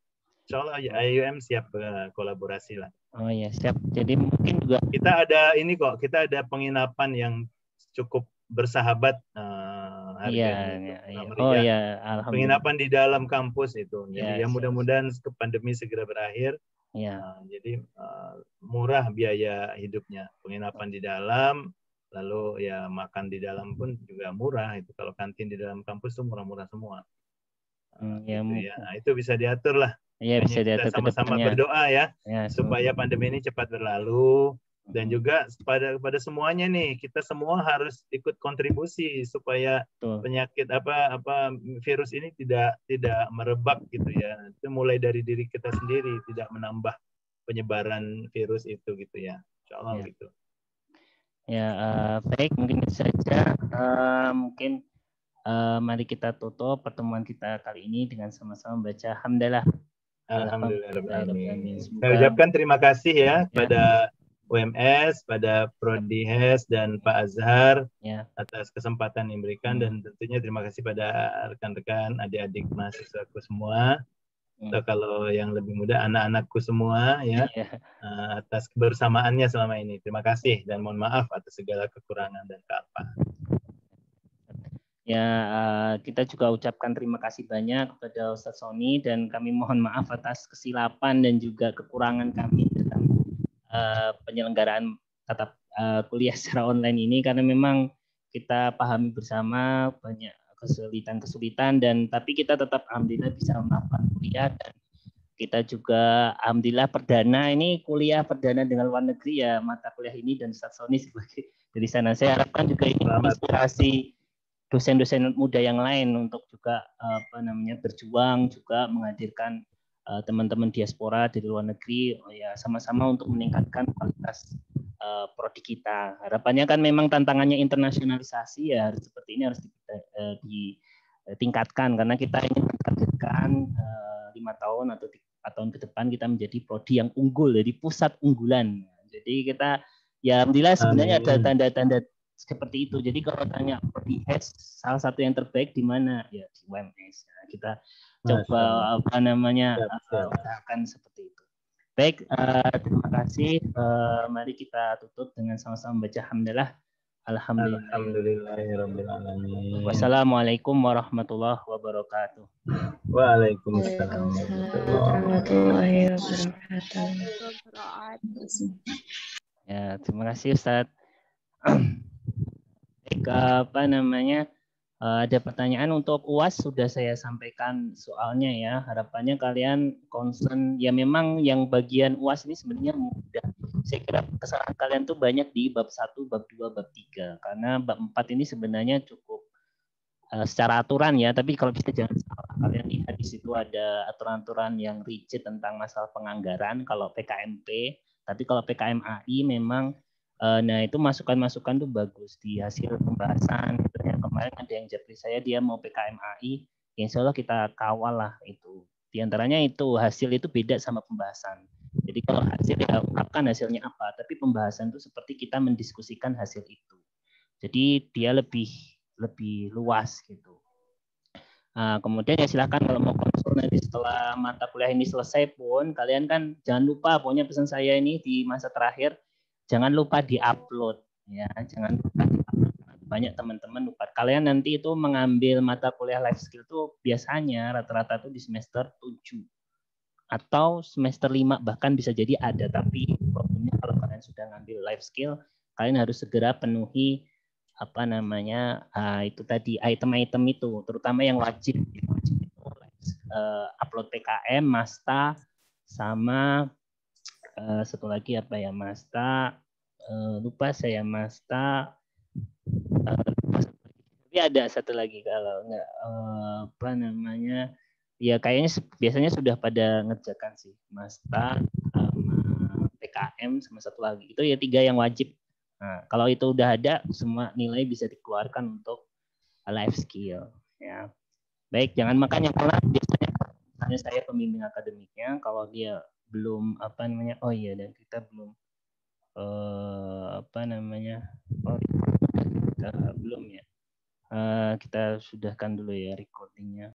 Insya Allah IUM siap kolaborasi lah. Oh ya siap. Jadi mungkin juga kita ada ini kok, kita ada penginapan yang cukup bersahabat harganya. Alhamdulillah. Penginapan di dalam kampus itu. Jadi ya mudah-mudahan pandemi segera berakhir. Jadi murah biaya hidupnya. Penginapan di dalam, lalu ya makan di dalam pun juga murah. Itu kalau kantin di dalam kampus itu murah-murah semua. Nah, itu bisa diatur lah. Bisa diatur kita sama-sama berdoa ya supaya pandemi ini cepat berlalu. Dan juga kepada semuanya nih, kita semua harus ikut kontribusi supaya penyakit virus ini tidak merebak gitu ya. Itu mulai dari diri kita sendiri, tidak menambah penyebaran virus itu gitu ya. Insya Allah gitu. Baik, mungkin itu saja. Mari kita tutup pertemuan kita kali ini dengan sama-sama membaca hamdalah. Alhamdulillah. Saya ucapkan terima kasih ya pada UMS, pada Prodi HES dan Pak Azhar atas kesempatan yang diberikan, dan tentunya terima kasih pada rekan-rekan, adik-adik mahasiswaku semua, atau kalau yang lebih muda anak-anakku semua ya, atas kebersamaannya selama ini. Terima kasih dan mohon maaf atas segala kekurangan dan kealpaan. Kita juga ucapkan terima kasih banyak kepada Ustadz Sony, dan kami mohon maaf atas kesilapan dan juga kekurangan kami dalam penyelenggaraan tatap kuliah secara online ini, karena memang kita pahami bersama banyak kesulitan, dan tapi kita tetap alhamdulillah bisa melakukan kuliah, dan kita juga alhamdulillah kuliah perdana dengan luar negeri ya, mata kuliah ini, dan Ustadz Sony sebagai dari sana. Saya harapkan juga ini menginspirasi dosen-dosen muda yang lain untuk juga berjuang juga menghadirkan teman-teman diaspora dari luar negeri sama-sama untuk meningkatkan kualitas prodi kita. Harapannya kan memang tantangannya internasionalisasi ya, harus seperti ini, harus ditingkatkan karena kita ingin menargetkan 5 tahun atau 4 tahun ke depan kita menjadi prodi yang unggul, jadi pusat unggulan. Jadi kita alhamdulillah sebenarnya ada tanda-tanda seperti itu. Jadi kalau tanya prodi HES salah satu yang terbaik di mana? Ya di UMS. Kita coba usahakan seperti itu. Baik, terima kasih. Mari kita tutup dengan sama-sama membaca hamdalah. Alhamdulillahirrahmanirrahim. Wassalamualaikum warahmatullahi wabarakatuh. Waalaikumsalam warahmatullahi wabarakatuh. Ya, terima kasih Ustadz. Baik, Ada pertanyaan untuk UAS, sudah saya sampaikan soalnya ya. Harapannya kalian concern, ya memang yang bagian UAS ini sebenarnya mudah. Saya kira kesalahan kalian tuh banyak di bab 1, bab 2, bab 3. Karena bab 4 ini sebenarnya cukup secara aturan ya, tapi kalau kita jangan salah, kalian lihat di situ ada aturan-aturan yang rigid tentang masalah penganggaran kalau PKMP, tapi kalau PKMAI memang nah itu masukan-masukan tuh bagus di hasil pembahasan. Yang kemarin ada yang japri saya dia mau PKMAI, ya insya Allah kita kawal lah itu. Di antaranya itu hasil itu beda sama pembahasan. Jadi kalau hasil ya ungkapkan hasilnya apa, tapi pembahasan itu seperti kita mendiskusikan hasil itu. Jadi dia lebih luas gitu. Nah, kemudian ya silakan kalau mau konsul nanti setelah mata kuliah ini selesai pun kalian kan jangan lupa, pokoknya pesan saya ini di masa terakhir jangan lupa diupload ya, jangan lupa diupload. Banyak teman-teman lupa. Kalian nanti itu mengambil mata kuliah life skill tuh biasanya rata-rata tuh di semester 7 atau semester 5 bahkan bisa jadi ada, tapi problemnya kalau kalian sudah ngambil life skill kalian harus segera penuhi apa namanya itu tadi item-item itu, terutama yang wajib itu upload PKM, Masta, sama satu lagi apa ya, Masta, lupa saya Masta, tapi ada satu lagi kalau nggak apa namanya ya kayaknya biasanya sudah pada ngerjakan sih, Masta, PKM, sama satu lagi itu ya 3 yang wajib. Nah, kalau itu udah ada, semua nilai bisa dikeluarkan untuk life skill. Ya, baik, jangan makan yang karena biasanya misalnya saya pembimbing akademiknya, kalau dia belum apa namanya, oh iya dan kita belum apa namanya, oh kita belum ya, kita sudahkan dulu ya recordingnya.